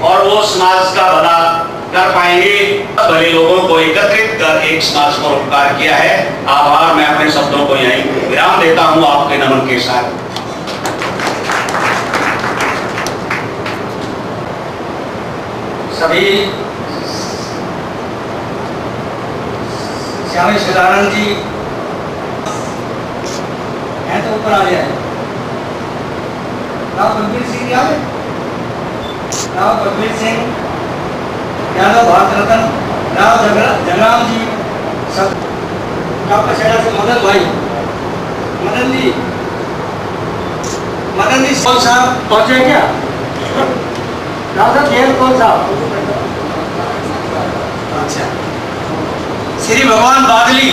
और वो समाज का भला कर पाएंगे। भले लोगों को एकत्रित कर एक समाज को उपकार किया है। आभार। मैं अपने शब्दों को यहीं विराम देता हूं आपके नमन के साथ। सभी श्यामी सदानंद जी हैं तो ऊपर आ गया है। राव बलबीर सिंह याद है? राव बलबीर सिंह यादव भारत रत्न राव जगराम जी सब डॉक्टर शेरा से मदन भाई मदन जी कौन साहब पहुंचे क्या? राव साहब जेल कौन साहब? अच्छा श्री भगवान बादली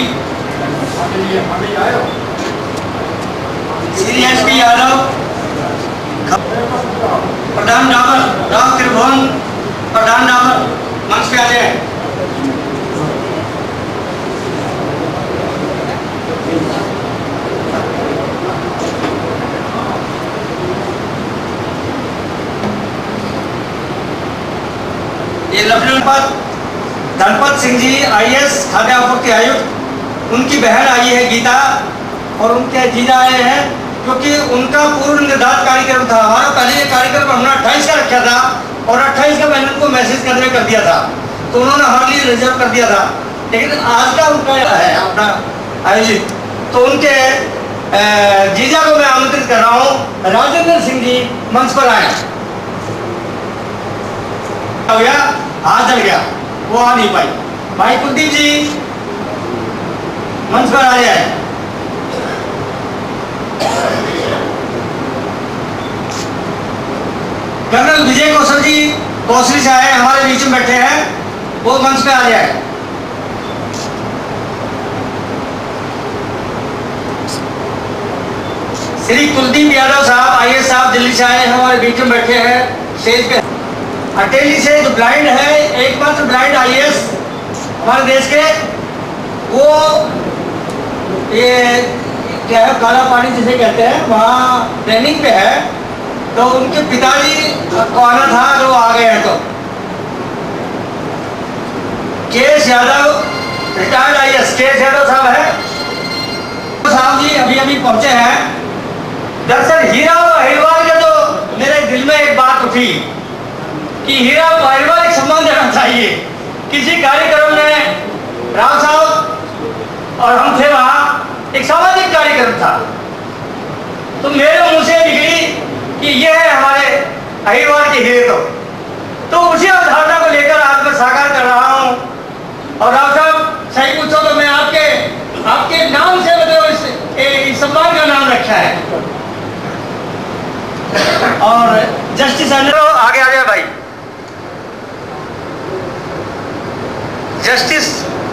श्री एसपी यादव प्रधान डाबर राव त्रिभुवन प्रधान डाबर मंच पे आ जाए। ये लखनऊ धनपत सिंह जी आईएएस खाद्य आपूर्ति आयुक्त, उनकी बहन आई है गीता और उनके जीजा आए हैं, क्योंकि उनका पूर्व निर्धारित कार्यक्रम था। हमारा पहले ये कार्यक्रम हमने 28 का रखा था और 28 का मैंने उनको मैसेज करने कर दिया था, तो उन्होंने हमारे लिए रिजर्व कर दिया था। लेकिन आज का उनका है अपना आयोजित, तो उनके जीजा को मैं आमंत्रित कर रहा हूँ। राजेंद्र सिंह जी मंच पर आए। हो गया, हाथ जल गया, वो आ नहीं पाई। भाई कुलदीप जी मंच पर आ जाए। कर्नल विजय कौशल जी कौशली से आए, हमारे बीच में बैठे हैं, वो मंच पे आ जाए। श्री कुलदीप यादव साहब आईएएस साहब दिल्ली से आए हैं, हमारे बीच में बैठे हैं स्टेज पे। अटेली से जो ब्लाइंड है, एकमात्र ब्लाइंड आईएएस हमारे देश के, वो ये क्या है काला पानी जिसे कहते हैं, वहाँ ट्रेनिंग पे है, तो उनके पिताजी को आना था, जो आ गए हैं। तो KS Yadav retired IAS KS Yadav साहब है, साहब जी अभी अभी पहुंचे हैं। दरअसल हीरा और अहिरवाल के तो मेरे दिल में एक बात उठी कि हीरा और अहिरवाल एक सम्मान देना चाहिए। किसी कार्यक्रम में राव साहब और हम थे वहाँ, एक सामाजिक कार्यक्रम था, तो मेरे मुंह से निकली कि ये है हमारे अहिरवाल के हीरे। तो उसी अवधारणा को लेकर आज मैं साकार कर रहा हूँ। और राव साहब सही पूछो तो मैं आपके नाम से मतलब इस सम्मान का नाम रखा है। और जस्टिस आगे आ जाए भाई, जस्टिस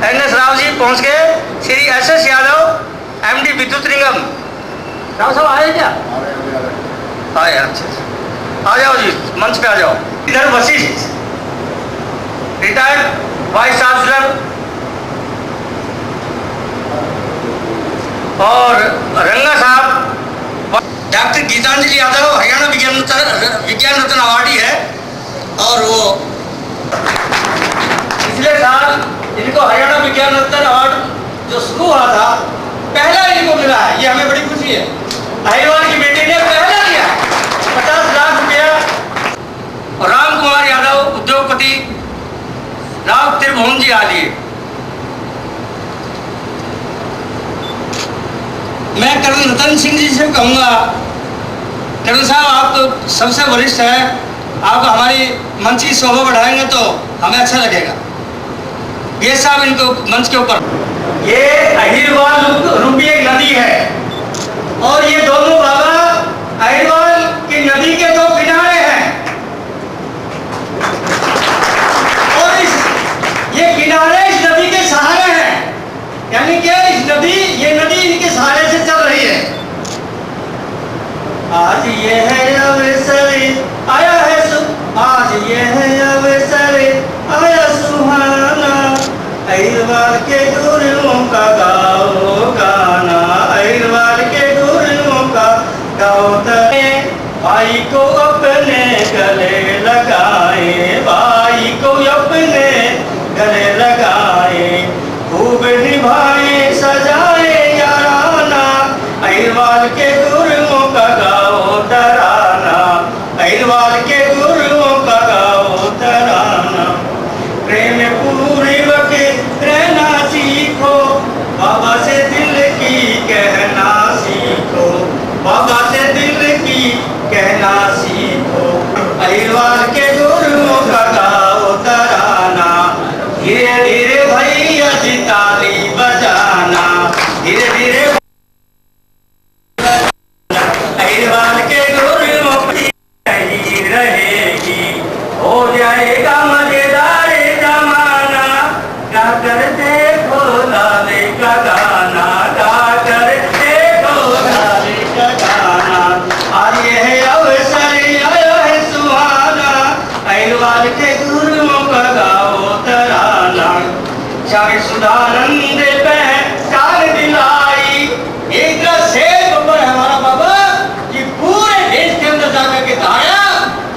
एनएस राव जी पहुंच गए। श्री एसएस यादव एमडी विद्युत निगम, राव साहब आए क्या? आए, अच्छा आ जाओ जी, मंच पे आ जाओ। इधर वशिष्ठ रिटायर्ड वाइस चांसलर और रंगा साहब। डॉक्टर गीतांजलि यादव हरियाणा विज्ञान रत्न अवार्डी है, और वो पिछले साल इनको हरियाणा विज्ञान रत्न अवार्ड जो शुरू हुआ था, पहला इनको मिला है। ये हमें बड़ी खुशी है। अहिरवाल की बेटी ने पहला दिया 50 लाख रुपया। और राम कुमार यादव उद्योगपति, राव त्रिभुवन जी आ लिए। मैं कर्नल रतन सिंह जी से कहूँगा, कर्नल साहब आप तो सबसे वरिष्ठ हैं, आप हमारी मंच की शोभा बढ़ाएंगे तो हमें अच्छा लगेगा। ये साहब इनको मंच के ऊपर। ये अहिरवाल रूपी एक नदी है, और ये दोनों बाबा अहिरवाल की नदी के दो किनारे हैं, और ये किनारे इस नदी के सहारे हैं, यानी कि ये नदी इनके सहारे से चल रही है। आज ये है अवसर आया है, आज ये है अवसर आया सुहाना, अहिरवाल के गुरुओं का गाओ गाना, अहिरवाल के गुरुओं का गाओ। अपने गले लगाए, भाई को अपने गले लगाए, खूब निभाए सजाए याराना, अहिरवाल के गुरुओं का गाओ तराना, अहिरवाल के गुरुओं का गाओ तराना। प्रेम पूरे वक्त रहना सीखो, बाबा से दिल की कहना सीखो, बाबा से दिल की कहना सीखो, अहिरवाल के गुरुओं का गाओ तराना। धीरे धीरे भैया जी ताली बजाना, धीरे धीरे अहिरवाल के गुरुओं की नहीं रहेगी, हो जाएगा मजेदार जमाना। गाकर देखो लाले का गाना, गाकर देखो लाले का गाना। आज यह अवसर आया है सुहाना, अहिरवाल के गुरुओं का गाओ तराना। शाही सुधानंद पहचान दिलाई, एक शेर पर हमारा बाबा ये पूरे देश के अंदर जाकर के कहा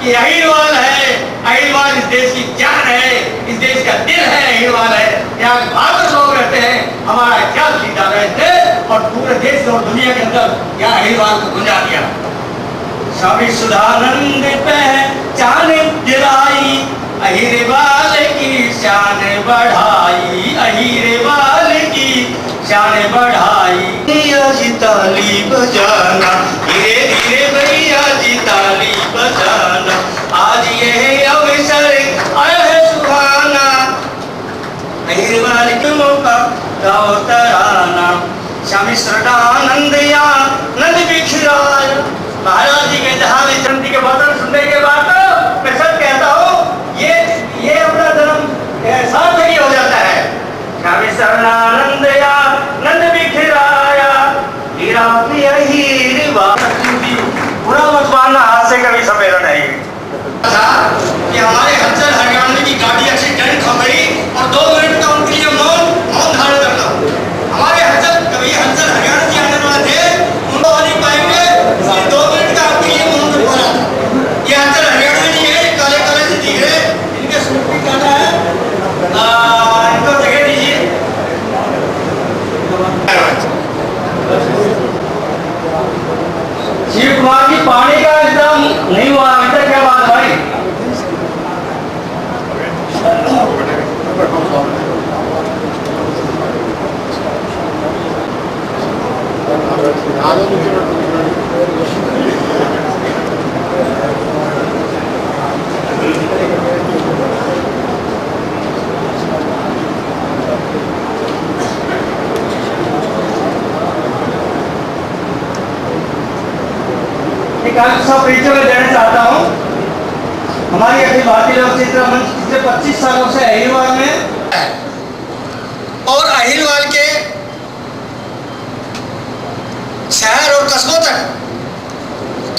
कि अहिरवाल है, अहिरवाल इस देश की जान है, इस देश का दिल है, अहिरवाल है। यहाँ भारत लोग रहते हैं, हमारा इतिहास लिखा रहे थे और पूरे देश और दुनिया के अंदर यहाँ अहिरवाल को गुंजा दिया। स्वामी सुधानंद पहचान दिलाई, अहिरवाल की शान बढ़ाई, अहिरवाल की शान बढ़ाई। भैया जी ताली बजाना, धीरे धीरे भैया जी ताली बजाना। आज यह अवसर आया है सुहाना, अहिरवाल के मौका गाओ तराना। स्वामी श्रद्धानंद या नंद बिखराय, महाराज जी के जहां में चंदी के वचन सुनने के बाद मैं सच कहता हूँ ये अपना जन्म सार्थक ही हो जाता है। स्वामी शरणानंद या नंद बिखराया, हीरा प्रिय हीरवा। पूरा मत मानना, हाथ से कभी सफेद नहीं कि हमारे हंसल हरियाणा की गाड़ी एक्सीडेंट हो गई और 2 मिनट का उनके लिए मौन धारण करना। हमारे हंसल कभी हंसल हरियाणा से आने वाले थे, उनको नहीं पाएंगे, इसलिए 2 मिनट का आपके लिए मौन रखवाना। ये हंसल हरियाणा नहीं है, काले काले से दिख रहे, इनके सूट भी काला है, इनको जगह दीजिए। शिव कुमार जी, पानी का इंतजाम नहीं हुआ अभी तक, क्या बात भाई? सब परिचय में देना चाहता हूँ। हमारी अखिल भारतीय लोक चित्र मंच पिछले 25 सालों से अहिरवाल में और अहिरवाल के शहर और कस्बों तक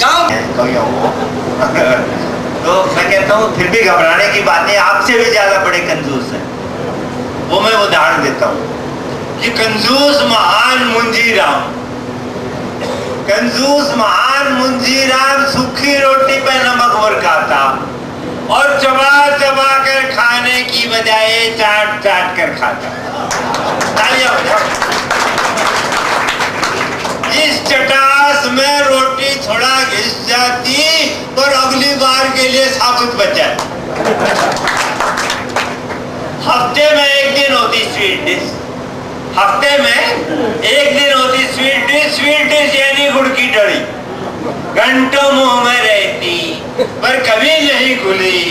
गांव तो मैं कहता हूँ फिर भी घबराने की बातें आपसे भी ज्यादा बड़े कंजूस हैं। वो मैं उदाहरण देता हूँ कि कंजूस महान मुंजी राम, कंजूस महान मुंजी राम सूखी रोटी पे नमक भर खाता और चबा चबा कर खाने की बजाय चाट चाट कर खाता। तालियां बजाओ। इस चटास में रोटी थोड़ा घिस जाती पर अगली बार के लिए साबुत बच जाती। हफ्ते में एक दिन होती स्वीट डिश, हफ्ते में एक दिन होती स्वीट डिश यानी गुड़ की डली, घंटों मुंह में रहती पर कभी नहीं घुली,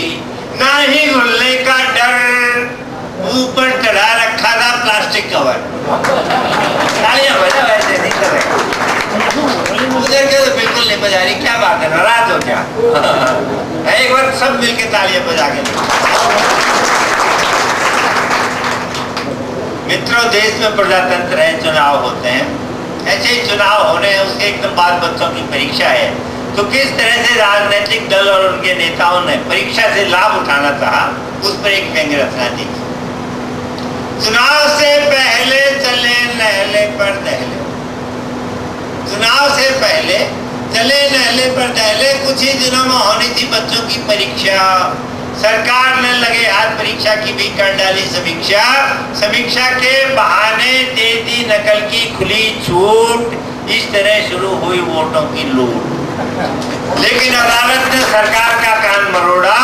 ना ही घुलने का डर, ऊपर चढ़ा रखा था प्लास्टिक कवर। तालियां बजा, वैसे नहीं करेगा उधर के तो बिल्कुल नहीं बजा रही, क्या बात है, नाराज हो क्या? एक बार सब मिलके तालियां बजा के। मित्रों, देश में प्रजातंत्र है, चुनाव होते हैं, ऐसे ही चुनाव होने उसके एकदम बाद बच्चों की परीक्षा है। तो किस तरह से राजनीतिक दल और उनके नेताओं ने परीक्षा से लाभ उठाना चाहा, उस पर एक व्यंग्य रचना दी। चुनाव से पहले चले नहले पर नहले, चुनाव से पहले चले नहले पर दहले। कुछ ही दिनों में होनी थी बच्चों की परीक्षा। सरकार ने लगे हाथ परीक्षा की भी कर डाली समीक्षा। समीक्षा के बहाने दे दी नकल की खुली छूट। इस तरह शुरू हुई वोटों की लूट। लेकिन अदालत ने सरकार का कान मरोड़ा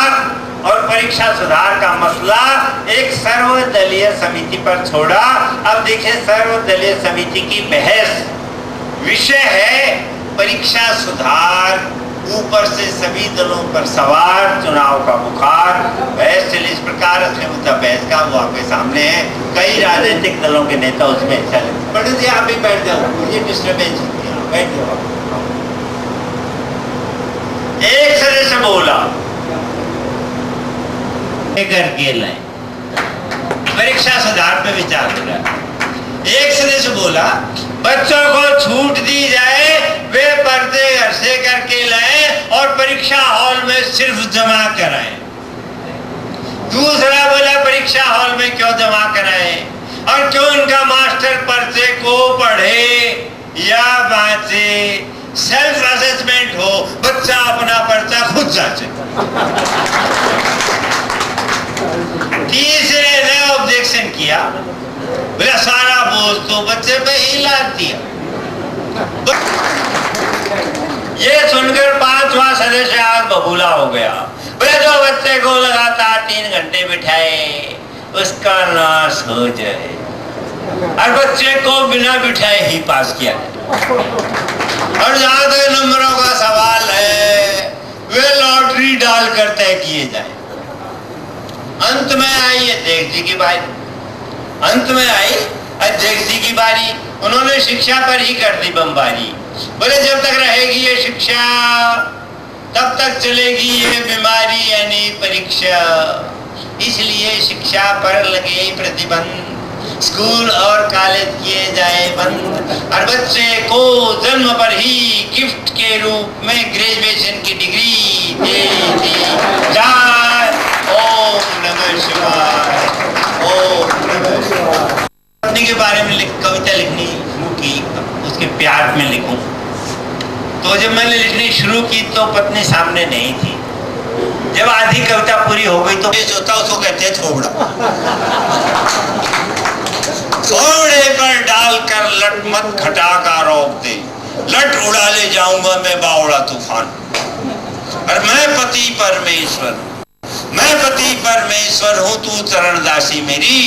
और परीक्षा सुधार का मसला एक सर्वदलीय समिति पर छोड़ा। अब देखिए सर्वदलीय समिति की बहस विषय है परीक्षा सुधार। ऊपर से सभी दलों पर सवार चुनाव का बुखार। बहस चली इस प्रकार, असली मुद्दा बहस का वो आपके सामने है। कई राजनीतिक दलों के नेता उसमें हिस्सा लेते। पंडित जी आप भी बैठ जाओ, मुझे डिस्टर्बेंस होती है, बैठ जाओ। एक सदस्य बोला करके लाए परीक्षा सुधार पे विचार हो रहा है। एक सदस्य बोला बच्चों को छूट दी जाए, वे पर्दे घर से करके लाए और परीक्षा हॉल में सिर्फ जमा कराएं। दूसरा बोला परीक्षा हॉल में क्यों जमा कराएं और क्यों उनका मास्टर पर्चे को पढ़े या बांचे। सेल्फ असेसमेंट हो, बच्चा अपना पर्चा खुद जांचे। तीसरे ने ऑब्जेक्शन किया, बोला सारा बोझ तो बच्चे पे ही लाद दिया। ये सुनकर पांचवा सदस्य आग बबूला हो गया। बोले जो बच्चे को लगातार 3 घंटे बिठाए उसका नाश हो जाए और बच्चे को बिना बिठाए ही पास किया। और जहां तक नंबरों का सवाल है वे लॉटरी डालकर तय किए जाए। अंत में आई अध्यक्ष जी की बारी। अंत में आई अध्यक्ष जी की बारी। उन्होंने शिक्षा पर ही कर दी बमबारी। बोले जब तक रहेगी ये शिक्षा तब तक चलेगी ये बीमारी यानी परीक्षा। इसलिए शिक्षा पर लगे प्रतिबंध, स्कूल और कॉलेज किए जाए बंद और बच्चे को जन्म पर ही गिफ्ट के रूप में ग्रेजुएशन की डिग्री दे दी जाए। ओम नमः शिवाय, ओम नमः शिवाय। पत्नी के बारे में कविता लिखनी शुरू की, उसके प्यार में लिखूं तो जब मैंने लिखनी शुरू की तो पत्नी सामने नहीं थी। जब आधी कविता पूरी हो गई तो जो होता उसको कहते हैं थोबड़ा। थोड़े पर डालकर लट मत खटाका रोक दे, लट उड़ा ले जाऊंगा मैं बावड़ा तूफान। और मैं पति परमेश्वर हूं, तू चरणदासी मेरी,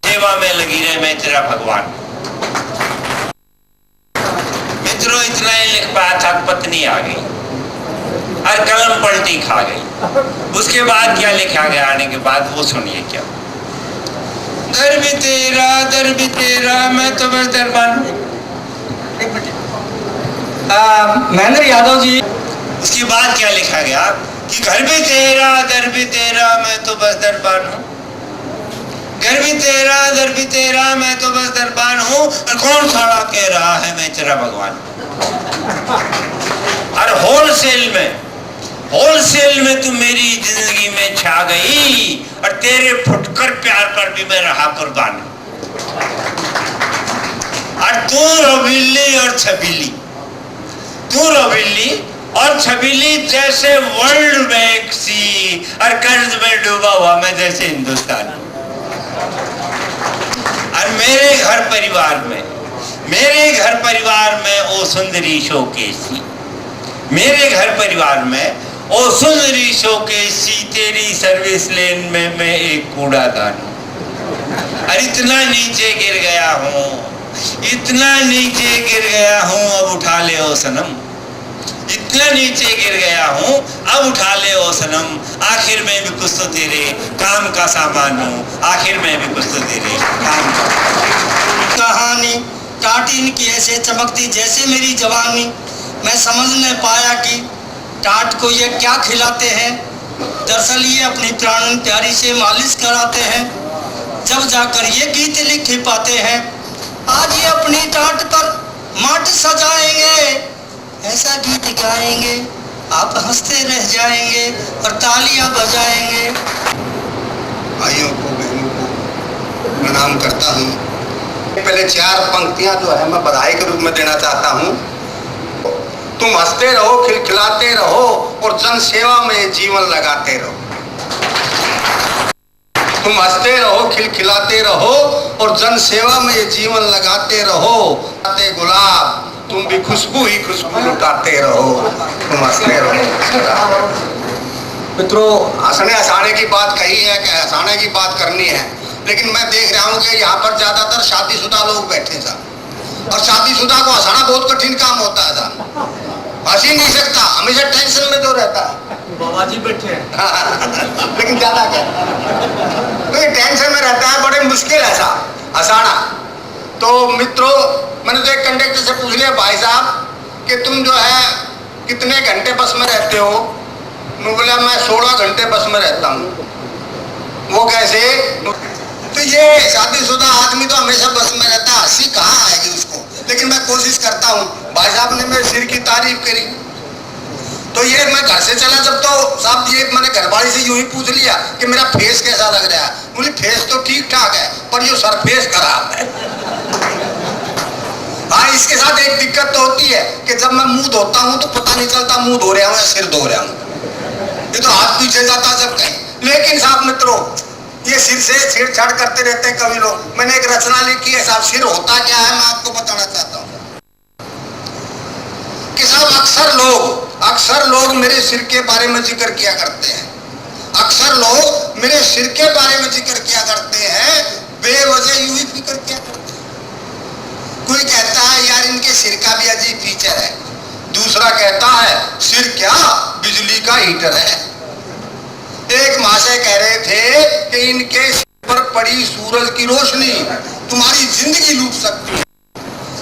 सेवा में लगी रहे मैं तेरा भगवान। मित्रों इतना ही लिख पाया था, पत्नी आ गई और कलम पलटी खा गई। उसके बाद क्या लिखा गया आने के बाद वो सुनिए क्या। दर भी तेरा मैं तो बस दरबान। महेंद्र यादव जी। उसके बाद क्या लिखा गया कि घर भी तेरा दर भी तेरा मैं तो बस दरबान हूँ। घर भी तेरा दर भी तेरा मैं तो बस दरबान हूँ और कौन साड़ा कह रहा है मैं तेरा भगवान। और होलसेल में तू मेरी जिंदगी में छा गई और तेरे फुटकर प्यार पर भी मैं रहा कुर्बान। और तू रवीली और छबीली जैसे वर्ल्ड बैंक सी और कर्ज में डूबा हुआ मैं जैसे हिंदुस्तान। और मेरे घर परिवार में ओ सुंदरी शोकेसी, मेरे घर परिवार में ओ सुंदरी शोकेसी, तेरी सर्विस लेन में मैं एक कूड़ादान हूँ। और इतना नीचे गिर गया हूँ अब उठा ले ओ सनम। इतना नीचे गिर गया हूँ अब उठा ले ओ सनम। आखिर में भी कुछ तो तेरे काम का सामान हूँ, आखिर में भी कुछ तो तेरे काम का। कहानी टाट की ऐसे चमकती जैसे मेरी जवानी। मैं समझ नहीं पाया कि टाट को ये क्या खिलाते हैं। दरअसल ये अपनी प्राण प्यारी से मालिश कराते हैं, जब जाकर ये गीत लिख पाते हैं। आज ये अपनी टाट पर माट सजाएंगे, ऐसा गीत गाएंगे आप हंसते रह जाएंगे और तालियां बजाएंगे। भाइयों को बहनों को प्रणाम करता हूँ। पहले 4 पंक्तियाँ जो है मैं बधाई के रूप में देना चाहता हूँ। तुम हंसते रहो, खिलखिलाते रहो और जन सेवा में जीवन लगाते रहो। तुम हंसते रहो, खिलखिलाते रहो और जन सेवा में जीवन लगाते रहो। गुलाब तुम भी खुशबू ही खुशबू लुटाते रहो, तुम हंसते रहो। मित्रों, हंसने हंसाने की बात कही है कि हंसाने की बात करनी है, लेकिन मैं देख रहा हूँ कि यहाँ पर ज्यादातर शादीशुदा लोग बैठे साहब, और शादीशुदा को हंसाना बहुत कठिन काम होता है साहब। हंस ही नहीं सकता, हमेशा टेंशन में तो रहता है। बाबा जी बैठे हैं लेकिन ज्यादा क्या, तो ये टेंशन में रहता है, बड़े मुश्किल है साहब हंसाना। तो मित्रों, मैंने तो एक कंडक्टर से पूछ लिया, भाई साहब कि तुम जो है कितने घंटे बस में रहते हो? मैं बोला मैं 16 घंटे बस में रहता हूँ। वो कैसे? तो ये शादीशुदा आदमी तो हमेशा बस में रहता है, हंसी कहाँ आएगी उसको। लेकिन मैं कोशिश करता हूँ। भाई साहब ने मेरे सिर की तारीफ करी, तो ये मैं घर से चला जब, तो साहब ये मैंने घरवाली से यूं ही पूछ लिया कि मेरा फेस कैसा लग रहा है? बोली फेस तो ठीक ठाक है, पर ये सरफेस खराब है। हाँ, इसके साथ एक दिक्कत तो होती है कि जब मैं मुंह धोता हूँ तो पता नहीं चलता मुंह धो रहा हूँ या सिर धो रहा हूँ। ये तो हाथ पीछे जाता जब कहीं। लेकिन साहब मित्रों, ये सिर से छेड़छाड़ करते रहते हैं कवि लोग। मैंने एक रचना लिखी है साहब, सिर होता क्या है, मैं आपको बताना चाहता हूँ कि साहब अक्सर लोग मेरे सिर के बारे में जिक्र किया करते हैं। अक्सर लोग मेरे सिर के बारे में जिक्र किया करते हैं, बेवजह यूं ही फिक्र किया करते हैं। कोई कहता है यार इनके सिर का भी अजीब फीचर है, दूसरा कहता है सिर क्या बिजली का हीटर है। एक महाशय कह रहे थे कि इनके सिर पर पड़ी सूरज की रोशनी तुम्हारी जिंदगी लूट सकती है,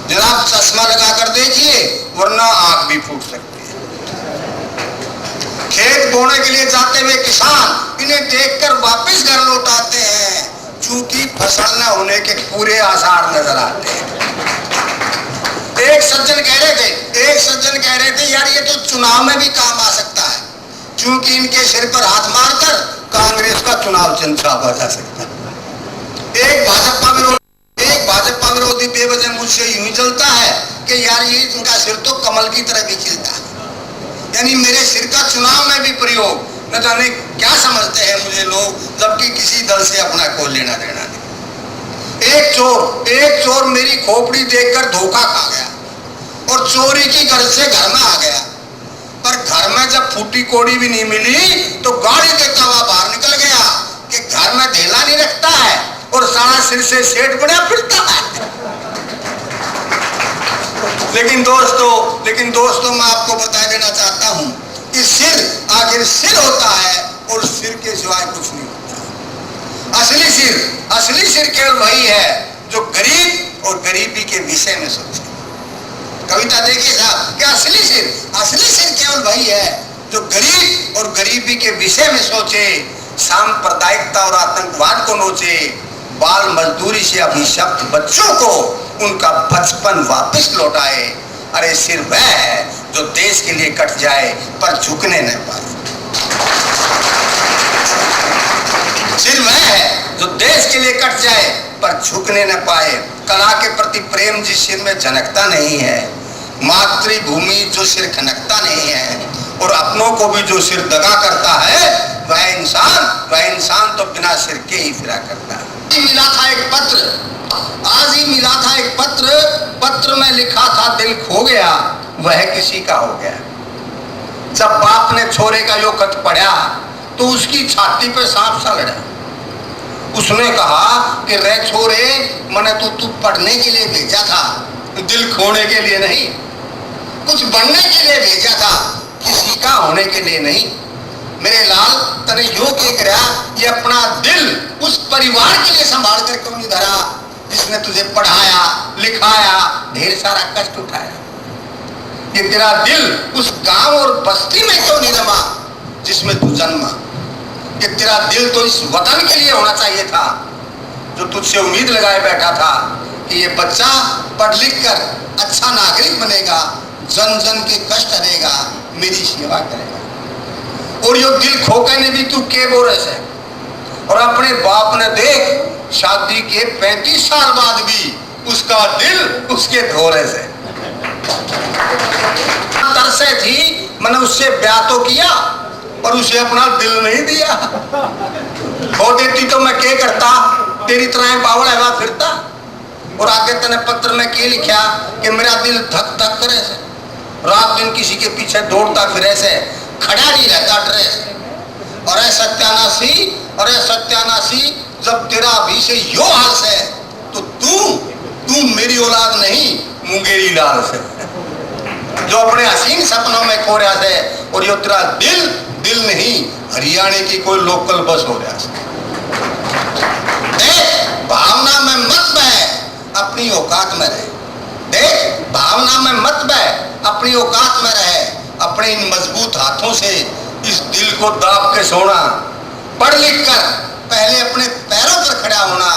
जनाब चश्मा लगा कर देखिए वरना आंख भी फूट सकती है। खेत बोने के लिए जाते हुए किसान इन्हें देखकर वापस घर लौट आते हैं, चूंकि फसल न होने के पूरे आसार नजर आते हैं। एक सज्जन कह रहे थे यार ये तो चुनाव में भी काम आ सकता है, क्योंकि इनके सिर पर हाथ मारकर कांग्रेस का चुनाव चिन्ह छापा जा सकता है। एक भाजपा विरोधी बेवजह मुझसे यूं ही चलता है कि यार ये इनका सिर तो कमल की तरह भी खिलता है, यानी मेरे सिर का चुनाव में भी प्रयोग। न जाने क्या समझते हैं मुझे लोग, जबकि किसी दल से अपना कोई लेना देना नहीं। एक चोर मेरी खोपड़ी देखकर धोखा खा गया और चोरी की गर्ज से घर में आ गया, पर घर में जब फूटी कोड़ी भी नहीं मिली तो गाड़ी देता हुआ बाहर निकल गया कि घर में ढेला नहीं रखता है और सारा सिर से सेठ बना फिरता है। लेकिन दोस्तों मैं आपको बता देना चाहता हूं कि सिर आखिर सिर होता है और सिर के सिवाय कुछ नहीं होता। असली सिर केवल वही है जो गरीब और गरीबी के विषय में सोचे। कविता देखिए साहब, क्या असली सिर केवल वही है जो गरीब और गरीबी के विषय में सोचे, सांप्रदायिकता और आतंकवाद को नोचे, बाल मजदूरी से अभिशप्त बच्चों को उनका बचपन वापस लौटाए। अरे सिर वह है जो देश के लिए कट जाए पर झुकने न पाए। सिर वह है जो देश के लिए कट जाए पर झुकने न पाए। कला के प्रति प्रेम जिस सिर में झनकता नहीं है, मातृभूमि जो सिर खनकता नहीं है, और अपनों को भी जो सिर दगा करता है, वह इंसान तो बिना सिर के ही फिरा करता है। आज ही मिला था एक पत्र में लिखा था दिल खो गया, वह किसी का हो गया। जब बाप ने छोरे का यो खत पढ़ा तो उसकी छाती पे सांप सा लड़ा। उसने कहा कि रे छोरे, मैंने तो तू पढ़ने के लिए भेजा था, दिल खोने के लिए नहीं, कुछ बनने के लिए भेजा था, किसी का होने के लिए नहीं। मेरे लाल तने यो के करा, ये अपना दिल उस परिवार के लिए संभाल कर क्यों नहीं धरा जिसने तुझे पढ़ाया, लिखाया, ढेर सारा कष्ट उठाया। ये तेरा दिल उस गांव और बस्ती में क्यों नहीं रमा जिसमें तू जन्मा। ये तेरा दिल तो इस वतन के लिए होना चाहिए था जो तुझसे उम्मीद लगाए बैठा था कि ये बच्चा पढ़ लिख कर अच्छा नागरिक बनेगा, जन जन के कष्ट हरेगा, मेरी सेवा करेगा। और यो दिल खोके ने भी तू के बोरस है, और अपने बाप ने देख शादी के 35 साल बाद भी उसका दिल उसके धोरे से। तरसे थी, मैंने उससे ब्याह तो किया पर उसे अपना दिल नहीं दिया। खो देती तो मैं क्या करता, तेरी तरह बावल है फिरता। और आगे तने पत्र में क्या लिखा कि मेरा दिल धक धक करे से, रात दिन किसी के पीछे दौड़ता फिरे से, खड़ा नहीं रहता डरे से। अरे सत्यानाशी, अरे सत्यानाशी, जब तेरा अभी से यो हाल से तो तू मेरी औलाद नहीं मुंगेरी लाल से, जो अपने हसीन सपनों में खो रहा है। और यो तेरा दिल नहीं हरियाणा की कोई लोकल बस हो रहा है। देख भावना में मत बह, अपनी औकात में रहे। देख भावना में मत बह, अपनी औकात में रहे। अपने इन मजबूत हाथों से इस दिल को दाब के सोना, पढ़ लिख कर पहले अपने पैरों पर खड़ा होना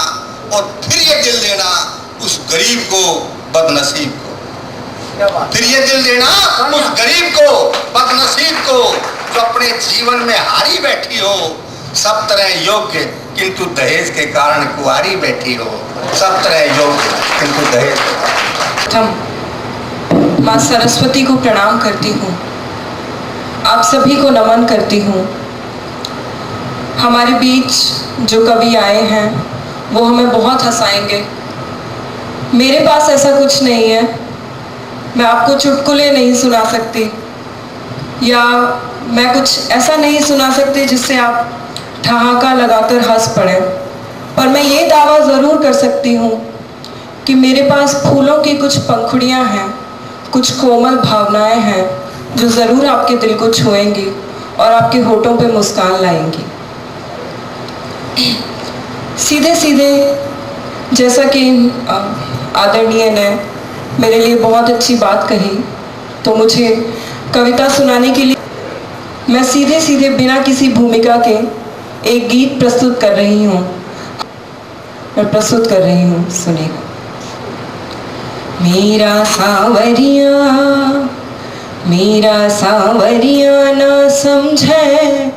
और फिर ये दिल देना उस गरीब को, बदनसीब को। फिर ये दिल देना उस गरीब को, बदनसीब को, जो अपने जीवन में हारी बैठी हो, सब तरह योग्य किंतु दहेज के कारण कुंवारी बैठी हो। सब तरह योग्य किंतु दहेज के कारण। माँ सरस्वती को प्रणाम करती हूँ, आप सभी को नमन करती हूँ। हमारे बीच जो कवि आए हैं वो हमें बहुत हंसाएंगे। मेरे पास ऐसा कुछ नहीं है, मैं आपको चुटकुले नहीं सुना सकती या मैं कुछ ऐसा नहीं सुना सकती जिससे आप ठहाका लगाकर हंस पड़े। पर मैं ये दावा ज़रूर कर सकती हूँ कि मेरे पास फूलों की कुछ पंखुड़ियाँ हैं, कुछ कोमल भावनाएं हैं जो ज़रूर आपके दिल को छुएंगी और आपके होठों पे मुस्कान लाएंगी। सीधे सीधे जैसा कि आदरणीय ने मेरे लिए बहुत अच्छी बात कही, तो मुझे कविता सुनाने के लिए मैं सीधे सीधे बिना किसी भूमिका के एक गीत प्रस्तुत कर रही हूँ। मैं प्रस्तुत कर रही हूँ, सुनिएगा। मेरा सांवरिया ना समझे,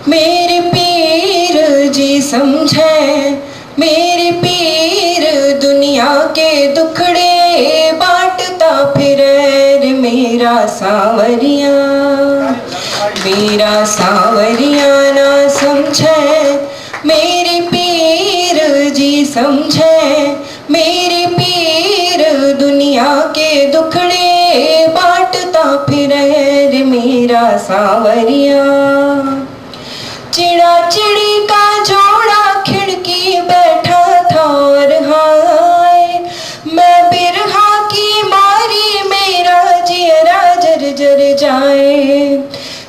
मेरे पीर जी समझे। मेरे पीर दुनिया के दुखड़े बांटता फिरे रे मेरा सांवरिया ना समझे। मेरे पीर जी समझे। मेरे पीर दुनिया के दुखड़े बांटता फिरे रे मेरा सांवरिया। चिड़ा चिड़ी का जोड़ा खिड़की बैठा था और हाय, मैं बिरहा की मारी मेरा जियरा जर जाए।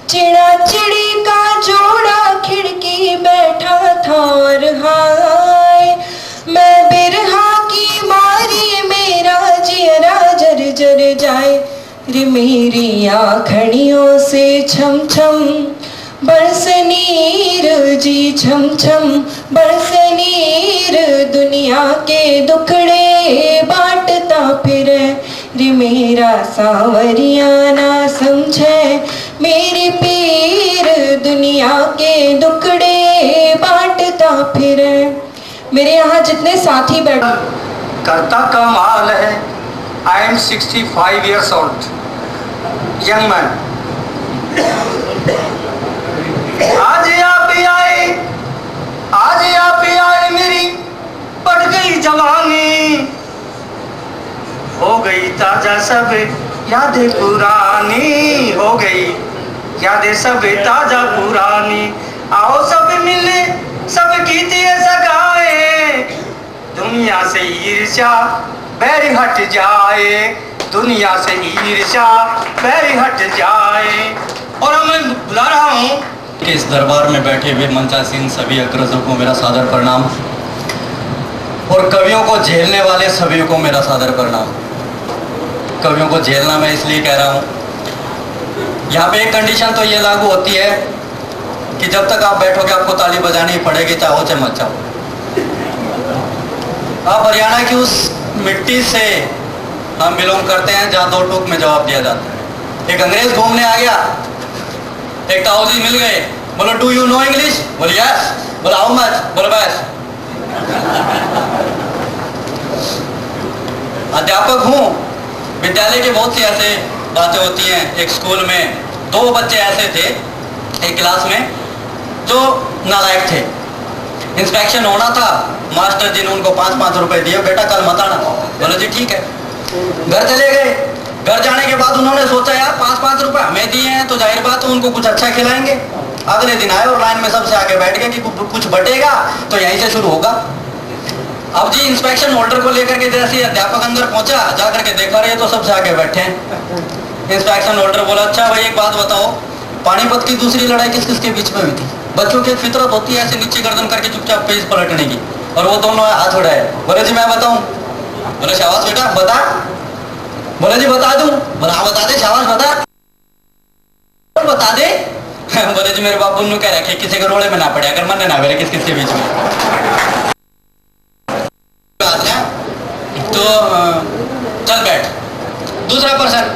चिड़ा चिड़ी का जोड़ा खिड़की बैठा था और हाय, मैं बिरहा की मारी मेरा जियरा जर जाए रे मेरी आँखड़ियों से छम छम बरस नीर जी छम छम बरस नीर। दुनिया के दुखड़े बांटता फिरे रे मेरा सांवरिया ना समझे। मेरे पीर दुनिया के दुखड़े बांटता फिरे। मेरे यहाँ जितने साथी बैठे करता कमाल है। I am 65 years old, young man. आज आप आए मेरी बढ़ गई जवानी, हो गई ताजा सब यादें पुरानी, हो गई यादें सब ताजा पुरानी। आओ सब मिले सब गीत सगाए, दुनिया से ईर्ष्या बैर हट जाए, दुनिया से ईर्ष्या बैर हट जाए। और अब मैं बुला रहा हूँ कि इस दरबार में बैठे हुए मंचासीन सभी अग्रजों को मेरा सादर प्रणाम, और कवियों को झेलने वाले सभी को मेरा सादर प्रणाम। कवियों को झेलना मैं इसलिए कह रहा हूँ, यहाँ पे एक कंडीशन तो ये लागू होती है कि जब तक आप बैठोगे आपको ताली बजानी ही पड़ेगी, चाहो चाहे मत चाहो। आप हरियाणा की उस मिट्टी से हम बिलोंग करते हैं जहाँ दो टूक में जवाब दिया जाता है। एक अंग्रेज घूमने आ गया, एक ताऊ जी मिल गए, बोलो डू यू नो इंग्लिश? बोले यस। बोला हाउ मच? बोले बस। अध्यापक हूँ, विद्यालय के बहुत से ऐसे बातें होती हैं। एक स्कूल में 2 बच्चे ऐसे थे एक क्लास में जो नालायक थे। इंस्पेक्शन होना था, मास्टर जी ने उनको 5-5 रुपए दिए, बेटा कल मत आना। बोले जी ठीक है। घर चले गए। घर जाने के बाद उन्होंने सोचा यार 5-5 रुपए हमें दिए हैं तो जाहिर बात है उनको कुछ अच्छा खिलाएंगे। अगले दिन आए और लाइन में सबसे आगे बैठ गए कि कुछ बटेगा तो यहीं से शुरू होगा। अब जी इंस्पेक्शन होल्डर को लेकर के जैसे अध्यापक अंदर पहुंचा, जाकर के देखा रहे तो सबसे आगे बैठे हैं। इंस्पेक्शन होल्डर बोला अच्छा भाई एक बात बताओ, पानीपत की दूसरी लड़ाई किस किस के बीच में हुई थी? बच्चों की एक फितरत होती है ऐसे नीचे गर्दन करके चुपचाप पेज पलटने की, और वो दोनों हाथ उड़ाए। बोले जी मैं बताऊं? बोले शाबाश बेटा बता। बोले जी बता दूं? बोला हाँ बता दे, शाबाश बता दे। बोले जी मेरे बाबू ने कह रखे किसी के रोड़े में ना पड़े, अगर मन ना मेरे किस किस के बीच में बात है तो चल बैठ। दूसरा पर्सन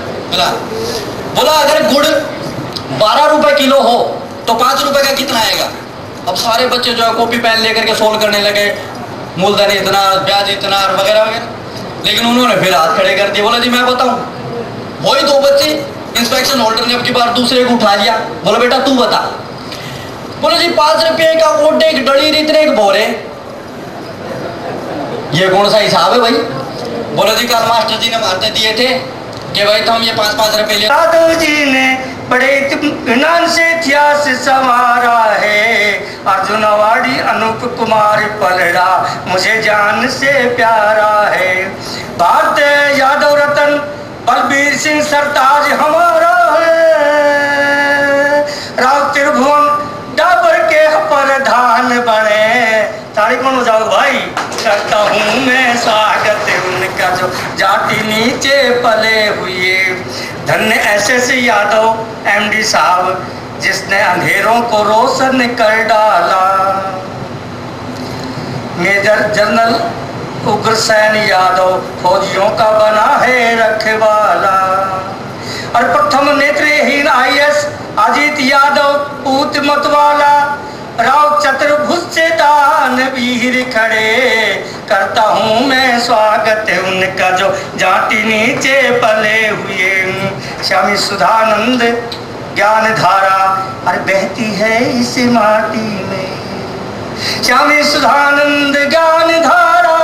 बोला अगर गुड़ 12 रुपए किलो हो तो 5 रुपए का कितना आएगा? अब सारे बच्चे जो है कॉपी पेन लेकर के सोल्व करने लगे, मूलधन इतना, ब्याज इतना वगैरह वगैरह। लेकिन उन्होंने फिर हाथ खड़े कर दिए। बोला जी मैं बताऊं? वही 2 बच्चे। इंस्पेक्शन होल्डर ने अब की बार दूसरे को उठा लिया। बोला बेटा तू बता। बोले जी 5 रुपए का ओटे एक डली इतने एक बोरे, ये कौन सा हिसाब है भाई? बोले जी कल मास्टर जी ने मारते दिए थे कि भाई तो हम ये 5-5 रुपए ले। यादव जी ने बड़े इत्मीनान से इतिहास संवारा है। अर्जुन अवार्डी अनूप कुमार पलड़ा मुझे जान से प्यारा है। भारत यादव रतन बलबीर सिंह सरताज हमारा है। राव त्रिभुवन डाबर के प्रधान बने। ताली कौन हो जाओ भाई? करता हूँ मैं स्वागत उनका जो जाति नीचे पले हुए। धन्य एसएस यादव एमडी साहब जिसने अंधेरों को रोशन कर डाला। मेजर जनरल उग्रसेन यादव फौजियों का बना है रखवाला। और प्रथम नेत्रहीन आईएएस अजीत यादव पूत मतवाला। राव चतुर्भुज से दानवीर खड़े। करता हूँ मैं स्वागत उनका जो जाति नीचे पले हुए। स्वामी सुधानंद ज्ञान धारा और बहती है इस माटी में। स्वामी सुधानंद ज्ञान धारा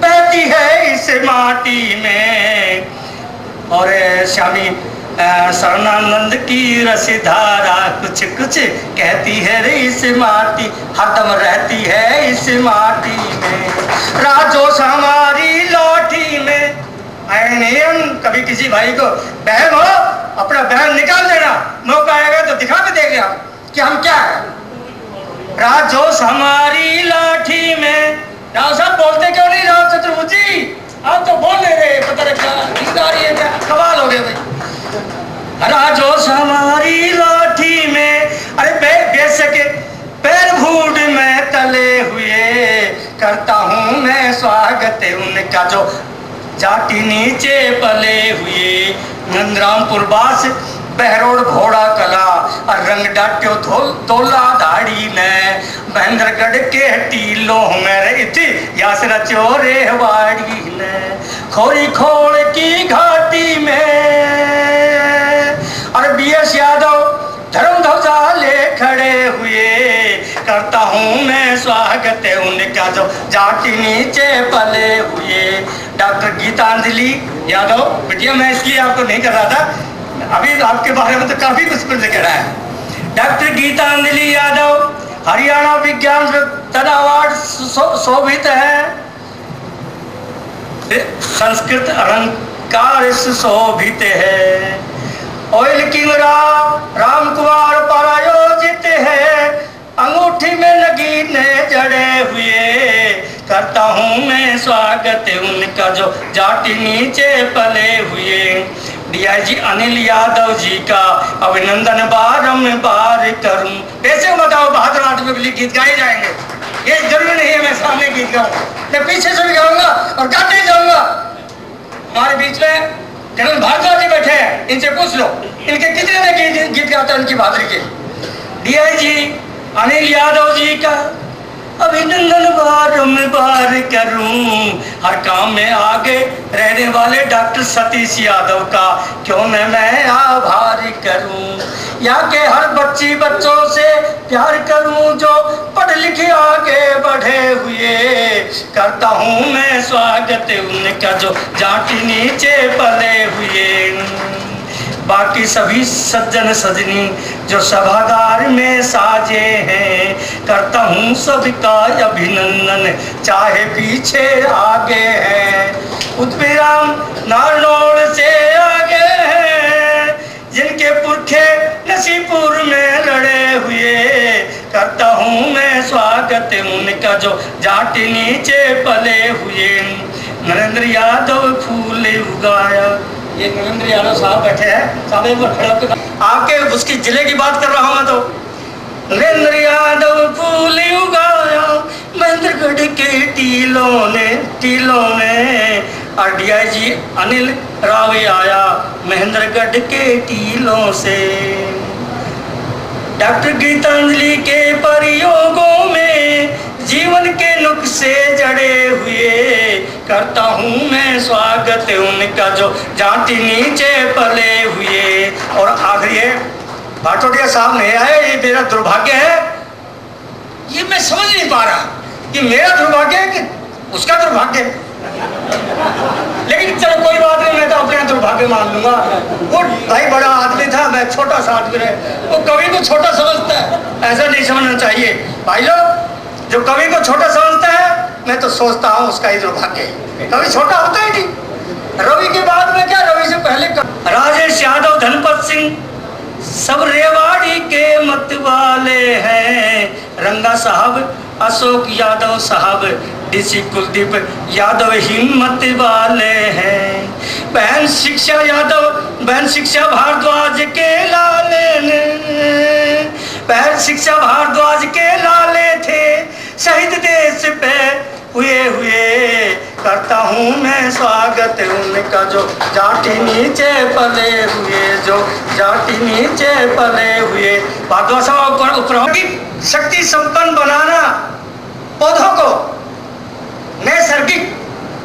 बहती है इस माटी में। और स्वामी शरणानंद की रसधारा कुछ कुछ कहती है रे इस माटी, हरदम रहती है इस माटी में। राजोश हमारी लौटी में। नियम कभी किसी भाई को बहन हो अपना बहन निकाल देना, मौका आएगा तो दिखा के देंगे हम कि हम क्या है। राजोश हमारी लाठी में। राव साहब बोलते क्यों नहीं? राव चतुर्भुज जी आप तो बोल नहीं रहे, पता नहीं क्या क्या कमाल हो गए भाई। राजोश हमारी लाठी में। अरे बेसके पैर भूड में तले हुए। करता हूँ मैं स्वागत उनका जो जाति नीचे पले हुए। नंदरामपुर बास बहरोड घोड़ा कला और रंग डाट्यो तोला धाड़ी ने। महेंद्रगढ़ के टीलों में इतिहास रचो रेवाड़ी ने। खोरी खोड़ की घाटी में। और बीएस यादव धर्म ध्वजा ले खड़े हुए। करता हूँ मैं स्वागत उनका जो जाति नीचे पले हुए। डॉक्टर गीतांजलि यादव बिटिया, मैं इसलिए आपको नहीं कर रहा था, अभी आपके बारे में तो काफी कुछ कह रहा है। डॉक्टर गीतांजलि यादव हरियाणा विज्ञान रत्न अवार्ड शोभित है। संस्कृत अलंकार सुशोभित है। ऑयल किंग राम कुमार परायोजित है। अंगूठी में नगीने जड़े हुए। करता हूँ मैं स्वागत उनका जो जाति नीचे पले हुए। डीआईजी अनिल यादव जी का अभिनंदन बारंबार करूं। वैसे बताओ बहादुर आदमी के लिए गीत गाए जाएंगे, ये जरूरी नहीं है मैं सामने गीत गाऊं, मैं पीछे से भी गाऊंगा और गाते जाऊंगा। हमारे बीच में जनरल भारद्वाज जी बैठे हैं, इनसे पूछ लो इनके कितने में गीत गाते हैं उनकी बहादुरी के। डीआईजी अनिल यादव जी का अभिनंदन बारंबार करूं। हर काम में आगे रहने वाले डॉक्टर सतीश यादव का क्यों न मैं आभार करूं। यहाँ के हर बच्ची बच्चों से प्यार करूं जो पढ़ लिखे आगे बढ़े हुए। करता हूं मैं स्वागत उनका जो जाति नीचे पले हुए। बाकी सभी सज्जन सजनी जो सभागार में साजे हैं, करता हूँ सबका अभिनंदन चाहे पीछे आगे हैं। उद्भिराम नारनौल से आगे हैं जिनके पुरखे नसीपुर में लड़े हुए। करता हूँ मैं स्वागत उनका जो जाति नीचे पले हुए। नरेंद्र यादव फूल उगाया, ये नरेंद्र यादव साहब बैठे हैं, साहब एक बार खड़े होकर आपके उसकी जिले की बात कर रहा हूं मैं। तो नरेंद्र यादव फूल उगाया महेंद्रगढ़ के टीलों में और DIG अनिल राव आया महेंद्रगढ़ के टीलों से। डॉक्टर गीतांजलि के प्रयोगों में जीवन के नुक्से जड़े हुए। करता हूँ मैं स्वागत उनका जो जाति नीचे पले हुए। और आखिरी है, भाटोटिया साहब नहीं आए, ये मेरा दुर्भाग्य है। ये मैं समझ नहीं पा रहा कि मेरा दुर्भाग्य है कि उसका दुर्भाग्य है। लेकिन चलो कोई बात नहीं, मैं तो अपने दुर्भाग्य मान लूंगा। वो भाई बड़ा आदमी था, मैं छोटा सा आदमी रहे। वो कवि को छोटा समझता है, ऐसा नहीं समझना चाहिए भाई लोग। जो कवि को छोटा समझता है, मैं तो सोचता हूँ उसका ही दुर्भाग्य है। कवि छोटा होता ही नहीं। रवि के बाद में क्या, रवि से पहले राजेश यादव, धनपत सिंह सब रेवाड़ी के मत वाले हैं। रंगा साहब, अशोक यादव साहब, DC कुलदीप यादव हिम्मत वाले हैं। बहन शिक्षा यादव, बहन शिक्षा भारद्वाज के लाले ने, बहन शिक्षा भारद्वाज के लाले थे शहीद देश पे हुए। करता हूँ मैं स्वागत उनका जो जाति नीचे पले हुए, जो जाति नीचे पले हुए। भारद्वाज साहब उपराधिक शक्ति संपन्न बनाना पौधों को, नैसर्गिक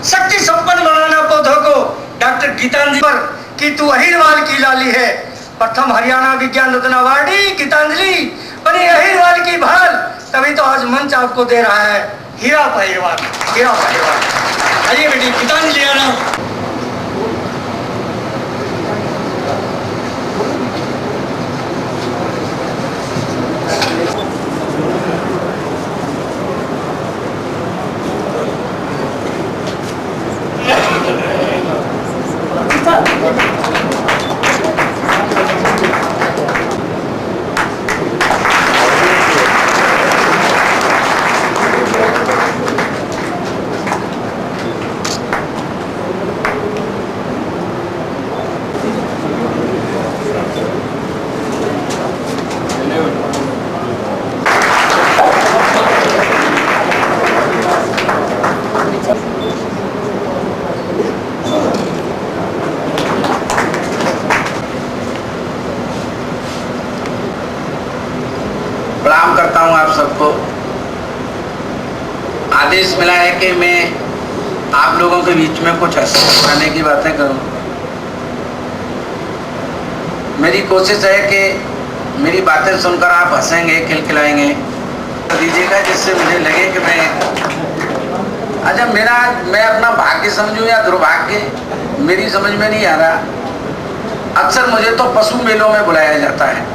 शक्ति संपन्न बनाना पौधों को। डॉक्टर गीतांजलि पर कि तू अहिरवाल की लाली है। प्रथम हरियाणा विज्ञान रत्न अवार्डी गीतांजलि बनी अहिरवाल की भाल, तभी तो आज मंच आपको दे रहा है हीरा पहिरवाल, हीरा पहिरवाल। आइए बेटी गीतांजलि आना। प्रणाम करता हूं आप सबको। आदेश मिला है कि मैं आप लोगों के बीच में कुछ हंसाने की बातें करूं। मेरी कोशिश है कि मेरी बातें सुनकर आप हंसेंगे, खिलखिलाएंगे दीजिएगा, जिससे मुझे लगे कि मैं मैं अपना भाग्य समझूं या दुर्भाग्य, मेरी समझ में नहीं आ रहा। अक्सर मुझे तो पशु मेलों में बुलाया जाता है।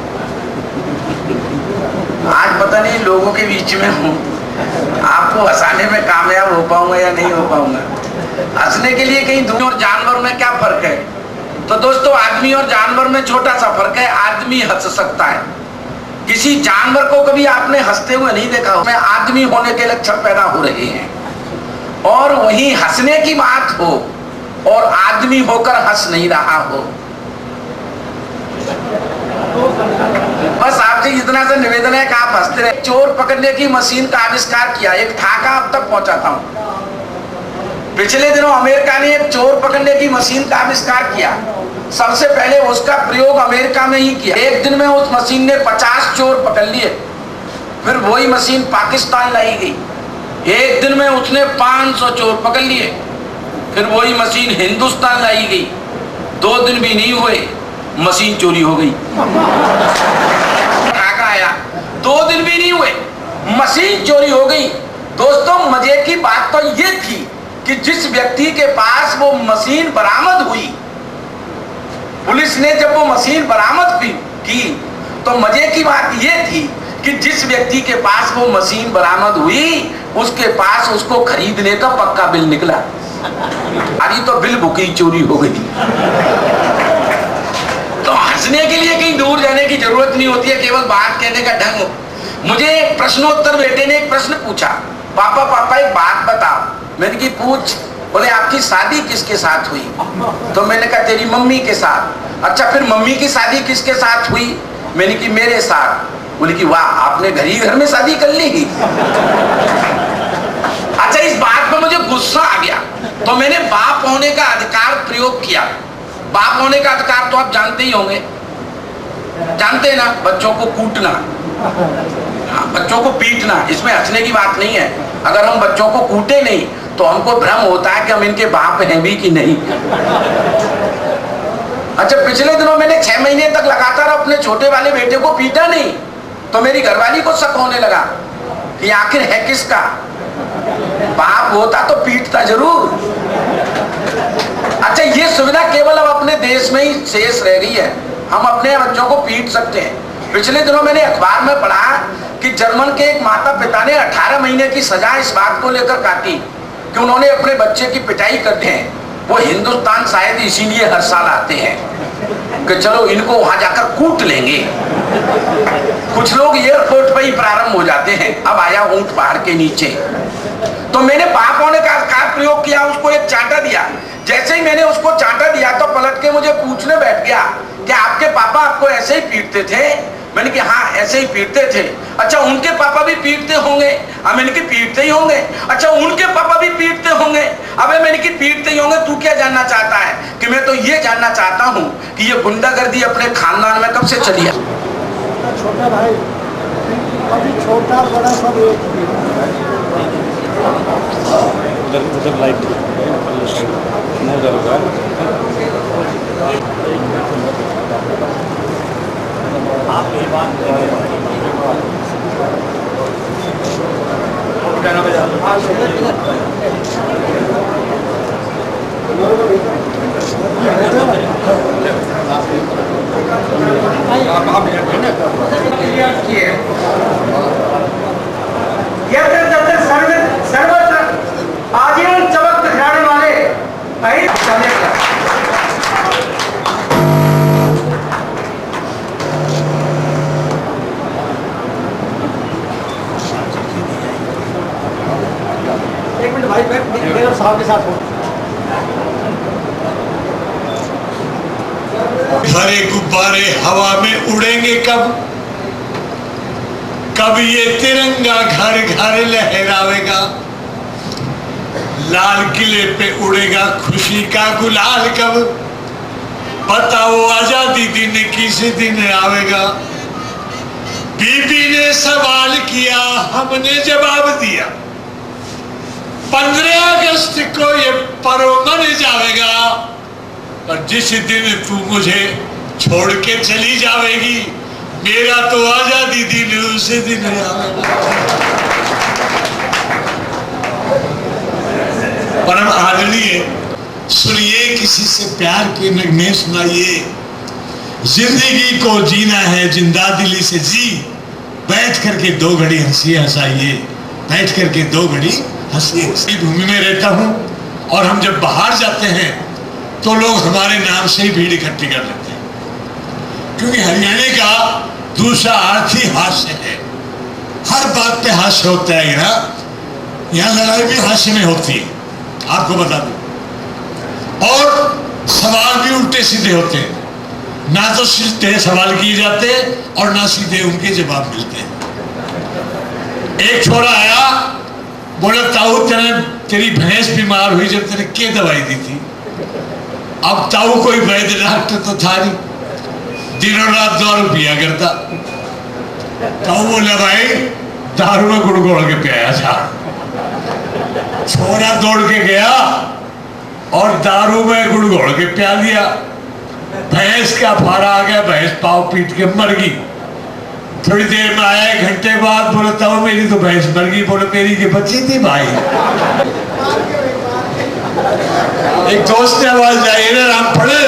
आज पता नहीं लोगों के बीच में हूँ, आपको हंसाने में कामयाब हो पाऊंगा या नहीं हो पाऊंगा। हंसने के लिए कहीं दुनिया और जानवर में क्या फर्क है? तो दोस्तों, आदमी और जानवर में छोटा सा फर्क है। आदमी हंस सकता है, किसी जानवर को कभी आपने हंसते हुए नहीं देखा। उसमें आदमी होने के लक्षण पैदा हो रहे हैं। और वहीं हंसने की बात हो और आदमी होकर हंस नहीं रहा हो। बस आपसे इतना सा निवेदन है कि आप हंसते रहे। चोर पकड़ने की मशीन का आविष्कार किया, एक ठाका अब तक पहुंचाता हूं। पिछले दिनों अमेरिका ने एक चोर पकड़ने की मशीन का आविष्कार किया। सबसे पहले उसका प्रयोग अमेरिका में ही किया। एक दिन में उस मशीन ने 50 चोर पकड़ लिए फिर वही मशीन पाकिस्तान लाई गई। एक दिन में उसने 500 चोर पकड़ लिए। फिर वही मशीन हिंदुस्तान लाई गई। 2 दिन भी नहीं हुए मशीन चोरी हो गई। आया 2 दिन भी नहीं हुए मशीन चोरी हो गई। दोस्तों मजे की बात तो ये थी कि जिस व्यक्ति के पास वो मशीन बरामद हुई, पुलिस ने जब वो मशीन बरामद की तो मजे की बात ये थी कि जिस व्यक्ति के पास वो मशीन बरामद हुई उसके पास उसको खरीदने का पक्का बिल निकला। अरे तो बिल बुकिंग चोरी हो गई। तो हंसने के लिए कहीं दूर जाने की जरूरत नहीं होती है, केवल बात कहने का ढंग। मुझे प्रश्नोत्तर बेटे ने एक प्रश्न पूछा, पापा पापा एक बात बताओ। मैंने की पूछ। बोले आपकी शादी किसके साथ हुई? तो मैंने कहा तेरी मम्मी के साथ। अच्छा फिर मम्मी की शादी किसके साथ हुई? मैंने की मेरे साथ। बोले कि वाह आपने घर में शादी कर ली। अच्छा इस बात पर मुझे गुस्सा आ गया तो मैंने बाप होने का अधिकार प्रयोग किया। बाप होने का अधिकार तो आप जानते ही होंगे, जानते हैं ना, बच्चों को कूटना, हाँ, बच्चों को पीटना। इसमें हंसने की बात नहीं है। अगर हम बच्चों को कूटे नहीं तो हमको भ्रम होता है कि हम इनके बाप हैं भी कि नहीं। अच्छा पिछले दिनों मैंने 6 महीने तक लगातार अपने छोटे वाले बेटे को पीटा नहीं तो मेरी घरवाली को शक होने लगा कि आखिर है किसका बाप। होता तो पीटता जरूर। अच्छा ये सुविधा केवल अब अपने देश में ही शेष रह गई है, हम अपने बच्चों को पीट सकते हैं। पिछले दिनों मैंने अखबार में पढ़ा कि जर्मन के एक माता पिता ने 18 महीने की सजा इस बात को लेकर काटी कि उन्होंने अपने बच्चे की पिटाई करते हैं। वो हिंदुस्तान शायद इसीलिए हर साल आते हैं कि चलो इनको वहां जाकर कूट लेंगे। कुछ लोग एयरपोर्ट पर ही प्रारंभ हो जाते हैं। अब आया ऊंट पहाड़ के नीचे। तो मैंने बाप होने का प्रयोग किया, उसको एक चांटा दिया। जैसे ही मैंने उसको चांटा दिया तो पलट के मुझे पूछने बैठ गया कि आपके पापा आपको ऐसे ही पीटते थे? मैंने कहा हाँ ऐसे ही पीटते थे। अच्छा उनके पापा भी पीटते होंगे? अब मैंने कि पीटते ही होंगे। अच्छा उनके पापा भी पीटते होंगे? अबे मैंने कि पीटते ही होंगे। तू क्या जानना चाहता है? कि मैं तो ये जानना चाहता हूँ कि ये गुंडागर्दी अपने खानदान में कब से चली है? छोटा भाई अभी छोटा बड़ा सब उधर लाइट सर्वत्र आजीवन चमक दिखाने वाले एक मिनट भाई मैं साहब के साथ हूँ। भरे गुब्बारे हवा में उड़ेंगे कब? कब ये तिरंगा घर घर लहरावेगा? लाल किले पे उड़ेगा खुशी का गुलाल कब? बताओ आजादी दिन किस दिन आवेगा? बीबी ने सवाल किया, हमने जवाब दिया, 15 अगस्त को ये पर्व मन जाएगा। और जिस दिन तू मुझे छोड़ के चली जाएगी, मेरा तो आजादी दिन उसी दिन आवेगा। परम आदरणीय, सुनिए किसी से प्यार के नगमे सुनाइए। जिंदगी को जीना है जिंदा दिली से जी, बैठ करके 2 घड़ी हंसी हंसाइए, बैठ करके 2 घड़ी हंसी। इसी भूमि में रहता हूँ और हम जब बाहर जाते हैं तो लोग हमारे नाम से ही भीड़ इकट्ठी कर लेते हैं, क्योंकि हरियाणा का दूसरा अर्थ ही हास्य है। हर बात पे हास्य होता है ना, यहाँ लड़ाई भी हास्य में होती है, आपको बता दूं। और सवाल भी उल्टे सीधे होते हैं, ना तो सीधे सवाल किए जाते और ना सीधे उनके जवाब मिलते हैं। एक छोरा आया, बोला ताऊ तेरी भैंस बीमार हुई जब तेरे क्या दवाई दी थी? अब ताऊ कोई वैद्य डॉक्टर तो था नहीं, दिनों रात दारू पिया करता। ताऊ बोला भाई दारू में गुड़ घोल के पियाया था। छोरा दौड़ के गया और दारू में गुड़ घोल के पिया दिया। भैंस का फारा आ गया, भैंस पाव पीट के मर गई। थोड़ी देर में आया, 1 घंटे बाद बोलता हूँ मेरी तो भैंस मर गई। बोले मेरी के बच्ची थी भाई। एक दोस्त ने आवाज आई ना राम पड़े,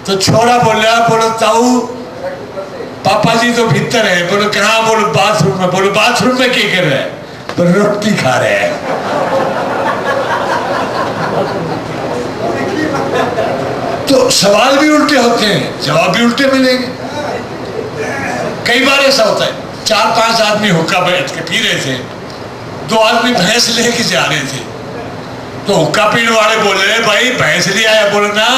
तो छोरा बोला, बोलो ताऊ पापा जी तो भीतर है। बोलो कहाँ? बोलो बाथरूम में। बोलो बाथरूम में क्या कर रहे हैं? बोलो रोटी खा रहे हैं। तो सवाल भी उल्टे होते हैं, जवाब भी उल्टे मिलेंगे। कई बार ऐसा होता है, 4-5 आदमी हुक्का बैठ के पी रहे थे। 2 आदमी भैंस लेके जा रहे थे, तो हुक्का पीने वाले बोले भाई भैंस ले आया? बोले ना,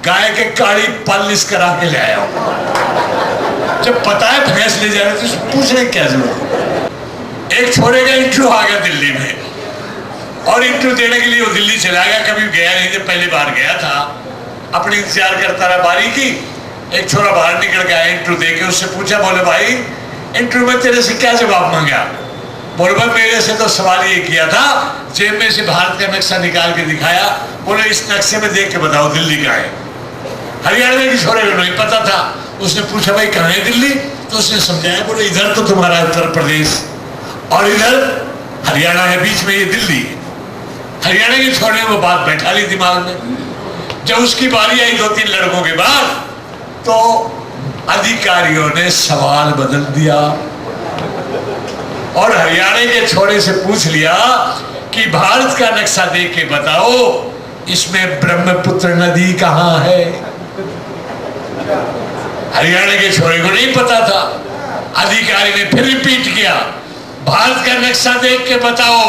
गाय के काड़ी पालिश करा के ले आया। जब पता है भैंस ले जा रहे थे तो पूछ रहे क्या जरूरत। एक छोरे का इंटरव्यू आ गया दिल्ली में, और इंटरव्यू देने के लिए वो दिल्ली चला गया। कभी गया नहीं था, पहली बार गया था। अपनी इंतजार करता रहा बारी की। एक छोरा बाहर निकल गया इंटरव्यू दे के। उससे पूछा, बोले भाई इंटरव्यू में तेरे से क्या जवाब मांगा? बोले भाई मेरे से तो सवाल ये किया था, जेब में से भारत का नक्शा निकाल के दिखाया। बोले इस नक्शे में देख के बताओ दिल्ली कहाँ है? हरियाणा के छोरे को नहीं पता था। उसने पूछा भाई कहाँ है दिल्ली? तो उसने समझाया, बोले इधर तो तुम्हारा उत्तर प्रदेश और इधर हरियाणा है, बीच में ये दिल्ली है। हरियाणा के छोरे ने वो बात बैठा ली दिमाग में। जब उसकी बारी आई 2-3 लड़कों के बाद, तो अधिकारियों ने सवाल बदल दिया और हरियाणा के छोरे से पूछ लिया कि भारत का नक्शा देख के बताओ इसमें ब्रह्मपुत्र नदी कहाँ है? हरियाणा के छोरे को नहीं पता था। अधिकारी ने फिर रिपीट किया, भारत का नक्शा देख के बताओ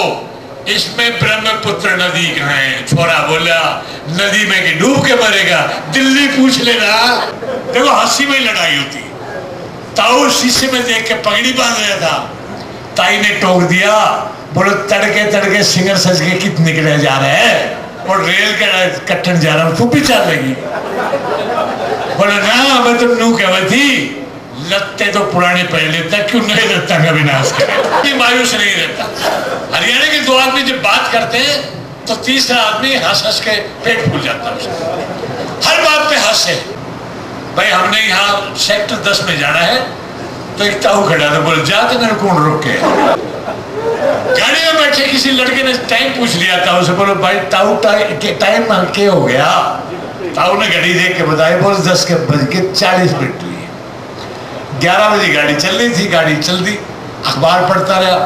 इसमें ब्रह्मपुत्र नदी कहाँ है? छोरा बोला नदी में कि डूब के मरेगा, दिल्ली पूछ लेना। देखो हंसी में लड़ाई होती। ताऊ शीशे में देख के पगड़ी बांध रहा था। ताई ने टोक दिया, बोलो तड़के तड़के सिंगर सज के कित निकले जा रहे हैं और रेल का कट्टन जा रहा हूं, तू भी चल लगी। बोला ना मैं तो नू कह थी लत्ते तो पुराने पहन लेता, क्यों नहीं रहता का विनाश करे, मायूस नहीं रहता। हरियाणा के 2 आदमी जब बात करते हैं तो तीसरा आदमी हंस हंस के पेट फूल जाता है। हर बात पे हंसे। भाई हमने यहाँ सेक्टर 10 में जाना है, तो एक ताऊ खड़ा था। बोले जाते मेरे कौन रोक के? गाड़ी में बैठे किसी लड़के ने टाइम पूछ लिया ताऊ से। बोलो भाई ताऊ टाइम के हो गया? ताऊ ने घड़ी देख के बताया, बोले 10:40 हुई। 11 बजे गाड़ी चल रही थी। गाड़ी चल दी, अखबार पढ़ता रहा।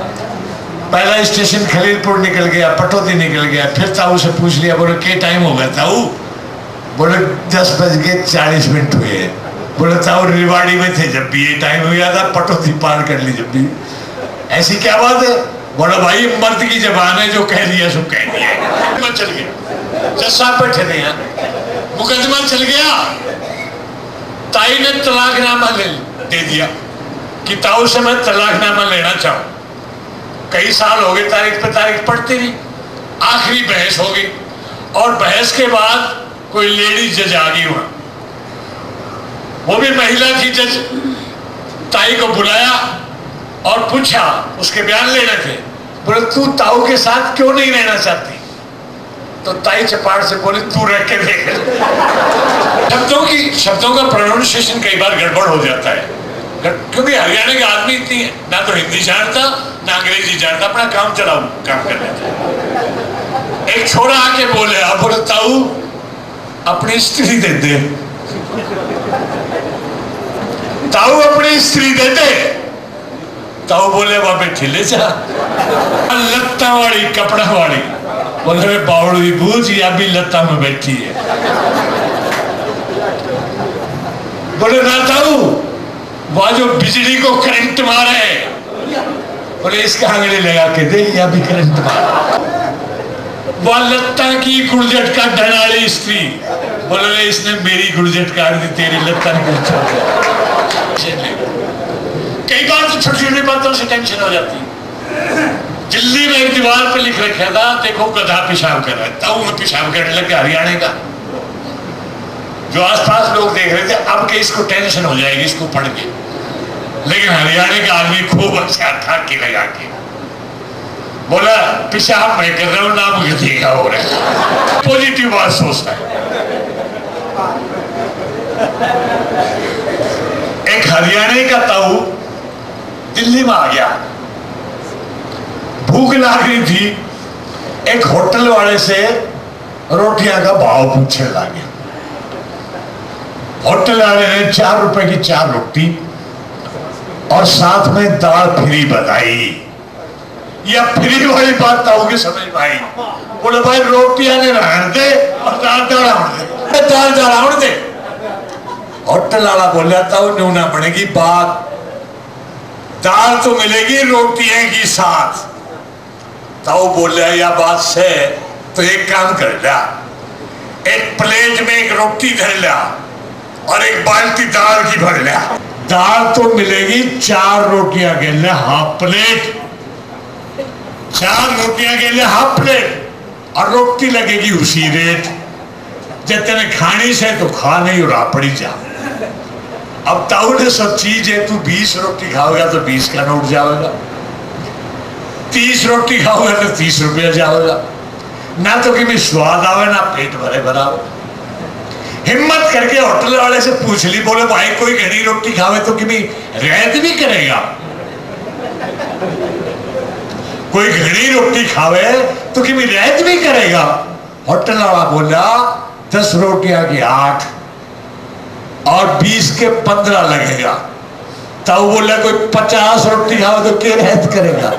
पहला स्टेशन खलीलपुर निकल गया, पटौदी निकल गया। फिर ताऊ से पूछ लिया, बोले क्या टाइम हो गया ताऊ? बोले 10:40 हुए। बोले ताऊ रिवाड़ी में थे जब भी ये टाइम हो गया था, पटौदी पार कर ली जब भी। ऐसी क्या बात है? बोला भाई मर्द की जबान है, जो कह दिया सो कह दिया। चल गया, जज साहब बैठे थे यहाँ, मुकदमा चल गया। ताई ने तलाकनामा दे दिया कि ताऊ से मैं तलाकनामा लेना चाहूं। कई साल हो गए तारीख पे तारीख पढ़ती रही। आखिरी बहस हो गई और बहस के बाद कोई लेडीज जज आ गई वहां, वो भी महिला थी जज। ताई को बुलाया और पूछा, उसके बयान लेने थे। बोले तू ताऊ के साथ क्यों नहीं रहना चाहती? तो ताई चपाट से बोले तू रख के देख। शब्दों का प्रोनाउंसिएशन कई बार गड़बड़ हो जाता है, क्योंकि हरियाणा के आदमी इतनी ना तो हिंदी जानता ना अंग्रेजी जानता, अपना काम चलाओ काम कर लेता। एक छोरा आके बोले, आप बोले ताऊ अपनी स्त्री दे दे। ताऊ अपनी स्त्री दे दे। ताऊ बोले वहां बैठी ले जा। लत्ता वाली कपड़ा वाली बोले बावड़ी बूझ या भी लत्ता में बैठी है। बोले ना ताऊ वहां जो बिजली को करंट मारा है, बोले इसका आंगली लगा के दे या भी करंट मारा। वह लत्ता की गुड़जट का डराड़ी स्त्री, बोले इसने मेरी गुड़जट काट दी, तेरी लत्ता ने कई बार तो छोटी छोटी बातों से टेंशन हो जाती है। दिल्ली में एक दीवार पर लिख रखा था, देखो गधा पेशाब कर रहा है। ताऊ में पेशाब करने लग गया हरियाणा का। जो आसपास लोग देख रहे थे अब के इसको टेंशन हो जाएगी इसको पढ़ के, लेकिन हरियाणा का आदमी खूब ऊपर से ठाकी लगा के बोला पेशाब मैं कर रहा हूं, ना मुझे देखा हो रहा है। पॉजिटिव बात सोचता है। एक हरियाणा का ताऊ दिल्ली में आ गया, भूख लग रही थी, एक होटल वाले से रोटियां का भाव पूछने लगे। होटल वाले ने 4 रुपए की 4 रोटी और साथ में दाल फ्री बताई। या फ्री वाली बात ताऊ की समझ में आई। बोले भाई रोटियां ने रहने दे और दाल दाल दे। होटल वाला बोला ताऊ न्यूना बनेगी बात, दाल तो मिलेगी रोटियां की साथ। ताऊ बोले या बात से तो एक काम कर लिया, एक प्लेट में एक रोटी धर लिया और एक बाल्टी दाल की भर लिया। दाल तो मिलेगी 4 रोटियां के लिए हाफ प्लेट, 4 रोटियां के लिए हाफ प्लेट और रोटी लगेगी उसी रेट। जब तेने खानी से तो खा नहीं उड़ा पड़ी जा। अब ताऊ ने सब चीज है, तू 20 रोटी खाओगा तो 20 का नोट जाएगा, 30 रोटी खाओगा तो 30 रुपया जाएगा। ना तो कि स्वाद आवे ना पेट भरे भरा। हिम्मत करके होटल वाले से पूछ ली, बोले भाई कोई घनी रोटी खावे तो कि रहत भी करेगा, कोई घनी रोटी खावे तो कि रहत भी करेगा। होटल वाला बोला 10 रोटियां की 8 और 20 के 15 लगेगा। तब बोला कोई 50 रोटी खावे तो क्या रहत करेगा,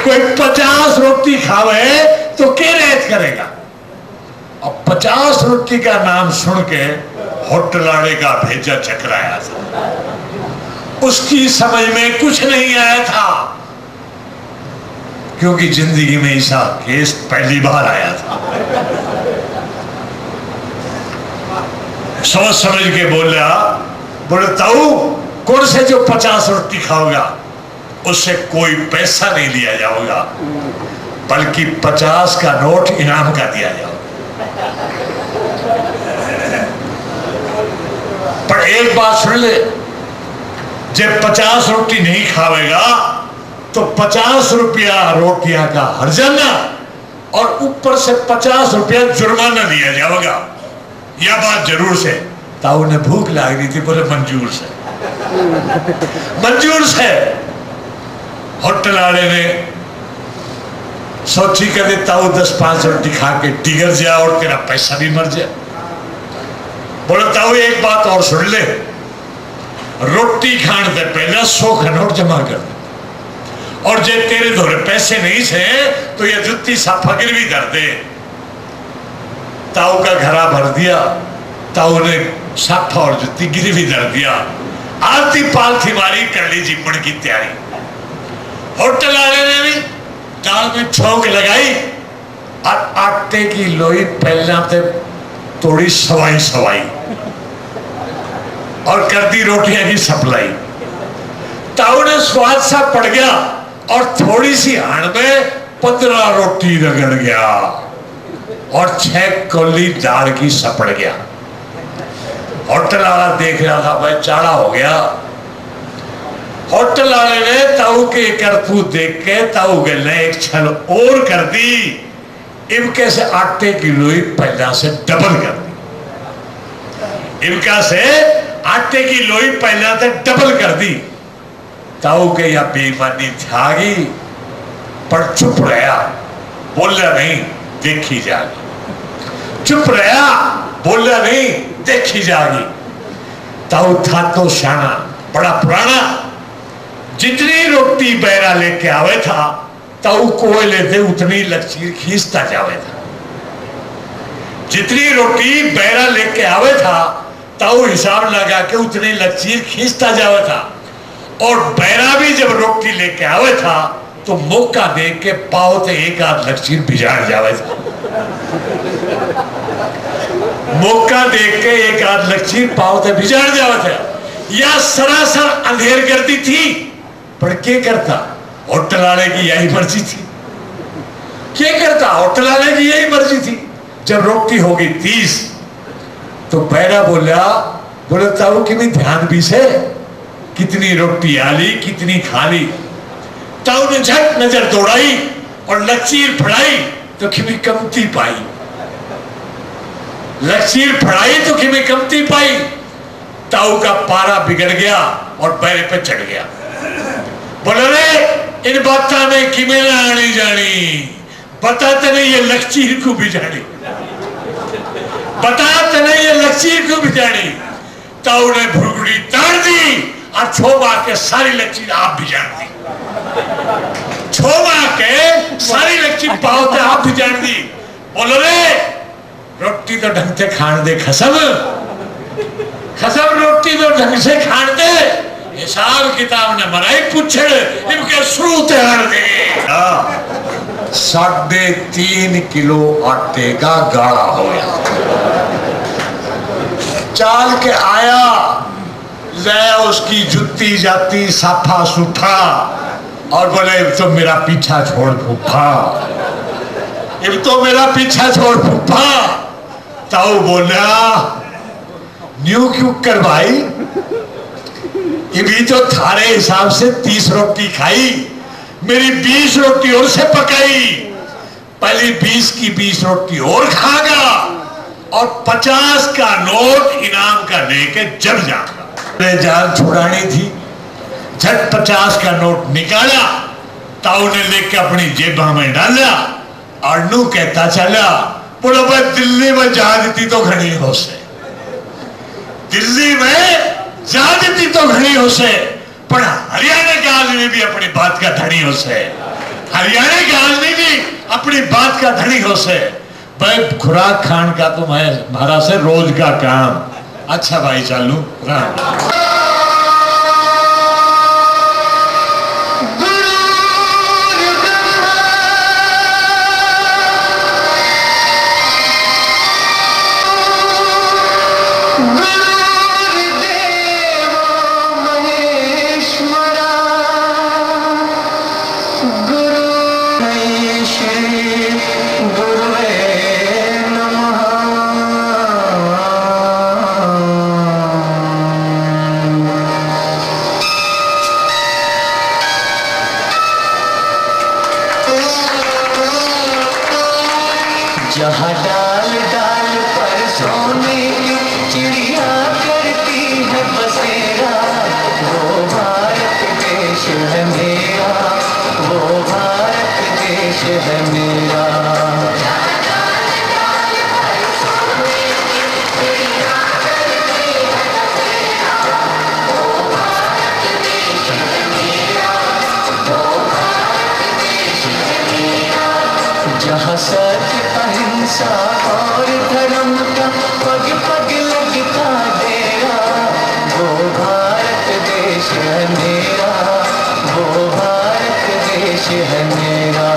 कोई 50 रोटी खावे तो क्या रहत करेगा। अब 50 रोटी का नाम सुन के होटल वाले का भेजा चकराया था। उसकी समझ में कुछ नहीं आया था, क्योंकि जिंदगी में ऐसा केस पहली बार आया था। सोच समझ के बोले ताऊ कौन से जो 50 रोटी खाओगा उससे कोई पैसा नहीं लिया जाएगा, बल्कि 50 का नोट इनाम का दिया जाएगा। पर एक बात सुन ले, जब 50 रोटी नहीं खावेगा तो 50 रुपया रोटियां का हर्जाना और ऊपर से 50 रुपया जुर्माना दिया जाएगा। यह बात जरूर से। ताऊ ने भूख लग रही थी, बोले मंजूर से, मंजूर से। होटल वाले ने सोची कहते ताऊ 10-5 रोटी खा के टिगर जा और तेरा पैसा भी मर जाए। बोले ताऊ एक बात और सुन ले, रोटी खाने से पहले 100 का नोट जमा कर दे, और जे तेरे धोरे पैसे नहीं थे तो ये जुत्ती साफा गिरवी कर दे। ताऊ का घरा भर दिया, ताऊ ने साफा और जुत्ती गिरवी धर दिया। आलती पालती मारी, कर ली जिम्मन की तैयारी। होटल वाले ने भी दाल में छौंक लगाई और आटे की लोई पहला ते थोड़ी सवाई और कर दी रोटियां की सप्लाई। ताऊ ने स्वाद सा पड़ गया और थोड़ी सी हाड़ में 15 रोटी रगड़ गया और 6 कौली दाल की सपड़ गया। होटल वाला देख रहा था, भाई चाड़ा हो गया। होटल वाले ने ताऊ के करतूत देख के ताऊ के ने एक छल और कर दी, इनके से आटे की लोई पहला से डबल कर दी। इनका से आटे की लोई पहला से डबल कर दी। ताऊ के या बेईमानी थागी, पर चुप रहा, बोला नहीं, देखी जाएगी। चुप रहा, बोला नहीं, देखी जाएगी। ताऊ था तो शाना, बड़ा पुराना। जितनी रोटी बैरा लेके आवे था ताऊ कोयले थे उतनी लकीर खींचता जावे था। जितनी रोटी बैरा लेके आवे था ताऊ हिसाब लगा के उतनी लकीर खींचता जावे था। और बैरा भी जब रोटी लेके आवे था तो मौका देख के पाव से एक आध लकीर बिजाड़ जावे था। मौका देख के एक आध लकीर पाव से बिजाड़ जावे था। या सरासर अंधेर करती थी, पर क्या करता, होटल वाले की यही मर्जी थी। क्या करता, होटल वाले की यही मर्जी थी। जब रोटी होगी 30 तो बैरा बोला, बोले ताऊ कि मैं ध्यान भी से कितनी रोटी आली कितनी खाली। ताऊ ने झट नजर दौड़ाई और लकीर फड़ाई तो किमी कमती पाई। लकीर फड़ाई तो किमी कमती पाई। ताऊ का पारा बिगड़ गया और पैर पे चढ़ गया। बोले रे इन बातों में किमें ना आनी जानी, बताते नहीं ये लकीर को भी जानी, बताते नहीं ये लकीर को भी जानी। ताऊ ने भुरगुड़ी ताड़ दी और छोबा के सारी लकीर आप भी जान दी। छोबा के सारी लकीर पाओ आप भी जान दी। बोलो रे रोटी तो ढंग से खान दे खसम, खसम रोटी तो ढंग से खान दे। हिसाब किताब ने मराई पुछड़ इनके शुरू तैयार दे। 3.5 किलो आटे का गाढ़ा होया। चाल के आया ले उसकी जुत्ती जाती साफा सुफा और बोले तो मेरा पीछा छोड़ फूफा, अब तो मेरा पीछा छोड़ फूफा। ताऊ बोला न्यू क्यों कर भाई, ये भी तो थारे हिसाब से 30 रोटी खाई, मेरी 20 रोटी और से पकाई। पहले 20 की 20 रोटी और खागा और 50 का नोट इनाम का लेके जब जाऊंगा। जान छुड़ानी थी, झट 50 का नोट निकाला, ताऊ ने लेके अपनी जेबा में डाला और नू कहता चला बोलो भाई दिल्ली में जा देती तो घनी हो से, दिल्ली में जा देती तो घनी हो से, पर हरियाणा के आदमी भी अपनी बात का धनी हो से, हरियाणा के आदमी भी अपनी बात का धनी हो से। भाई खुराक खान का तो मैं महाराज से रोज का काम। अच्छा भाई चालू राम। जहाँ डाल डाल पर सोने की चिड़िया करती है बसेरा, वो भारत देश है मेरा, वो भारत देश है मेरा। जहाँ सच अहिंसा और धर्म का पग पग लगता डेरा, वो भारत देश है मेरा, वो भारत देश है मेरा।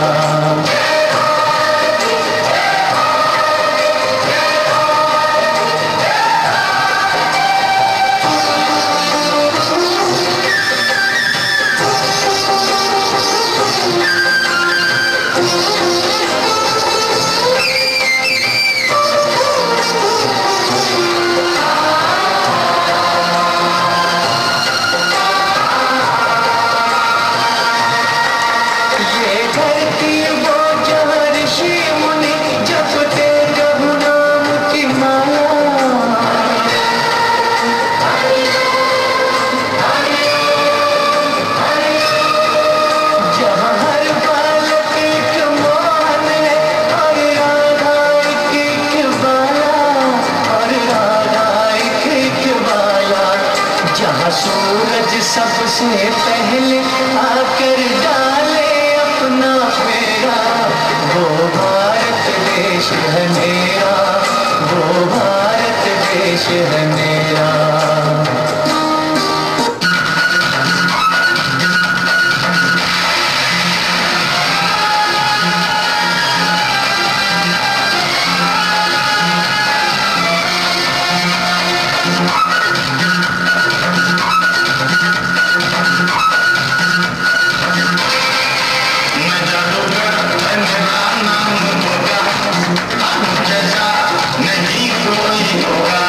सूरज सबसे पहले आकर डाले अपना फेरा, वो भारत देश है मेरा, वो भारत देश है मेरा। नहीं कोई होगा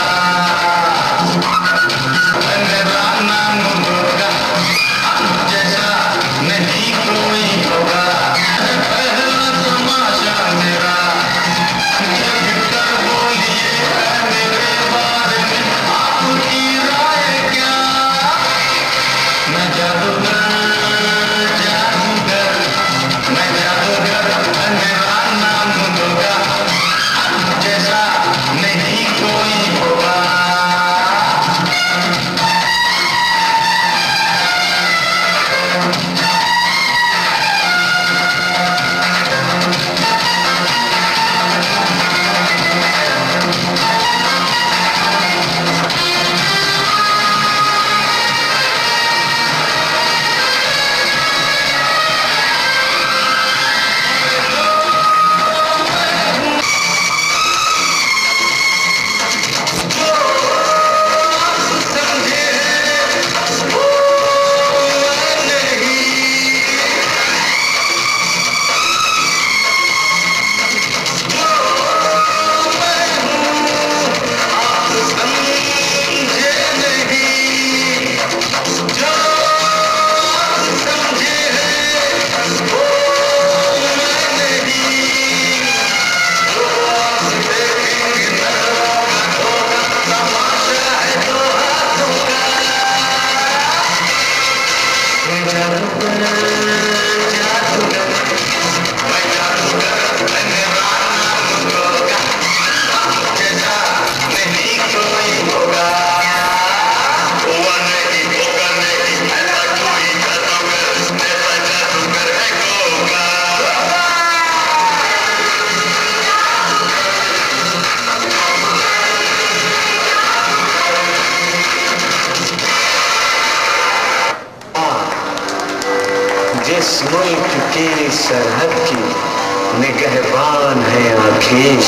जिस मुल्क की सरहद की निगहबान है आंखें,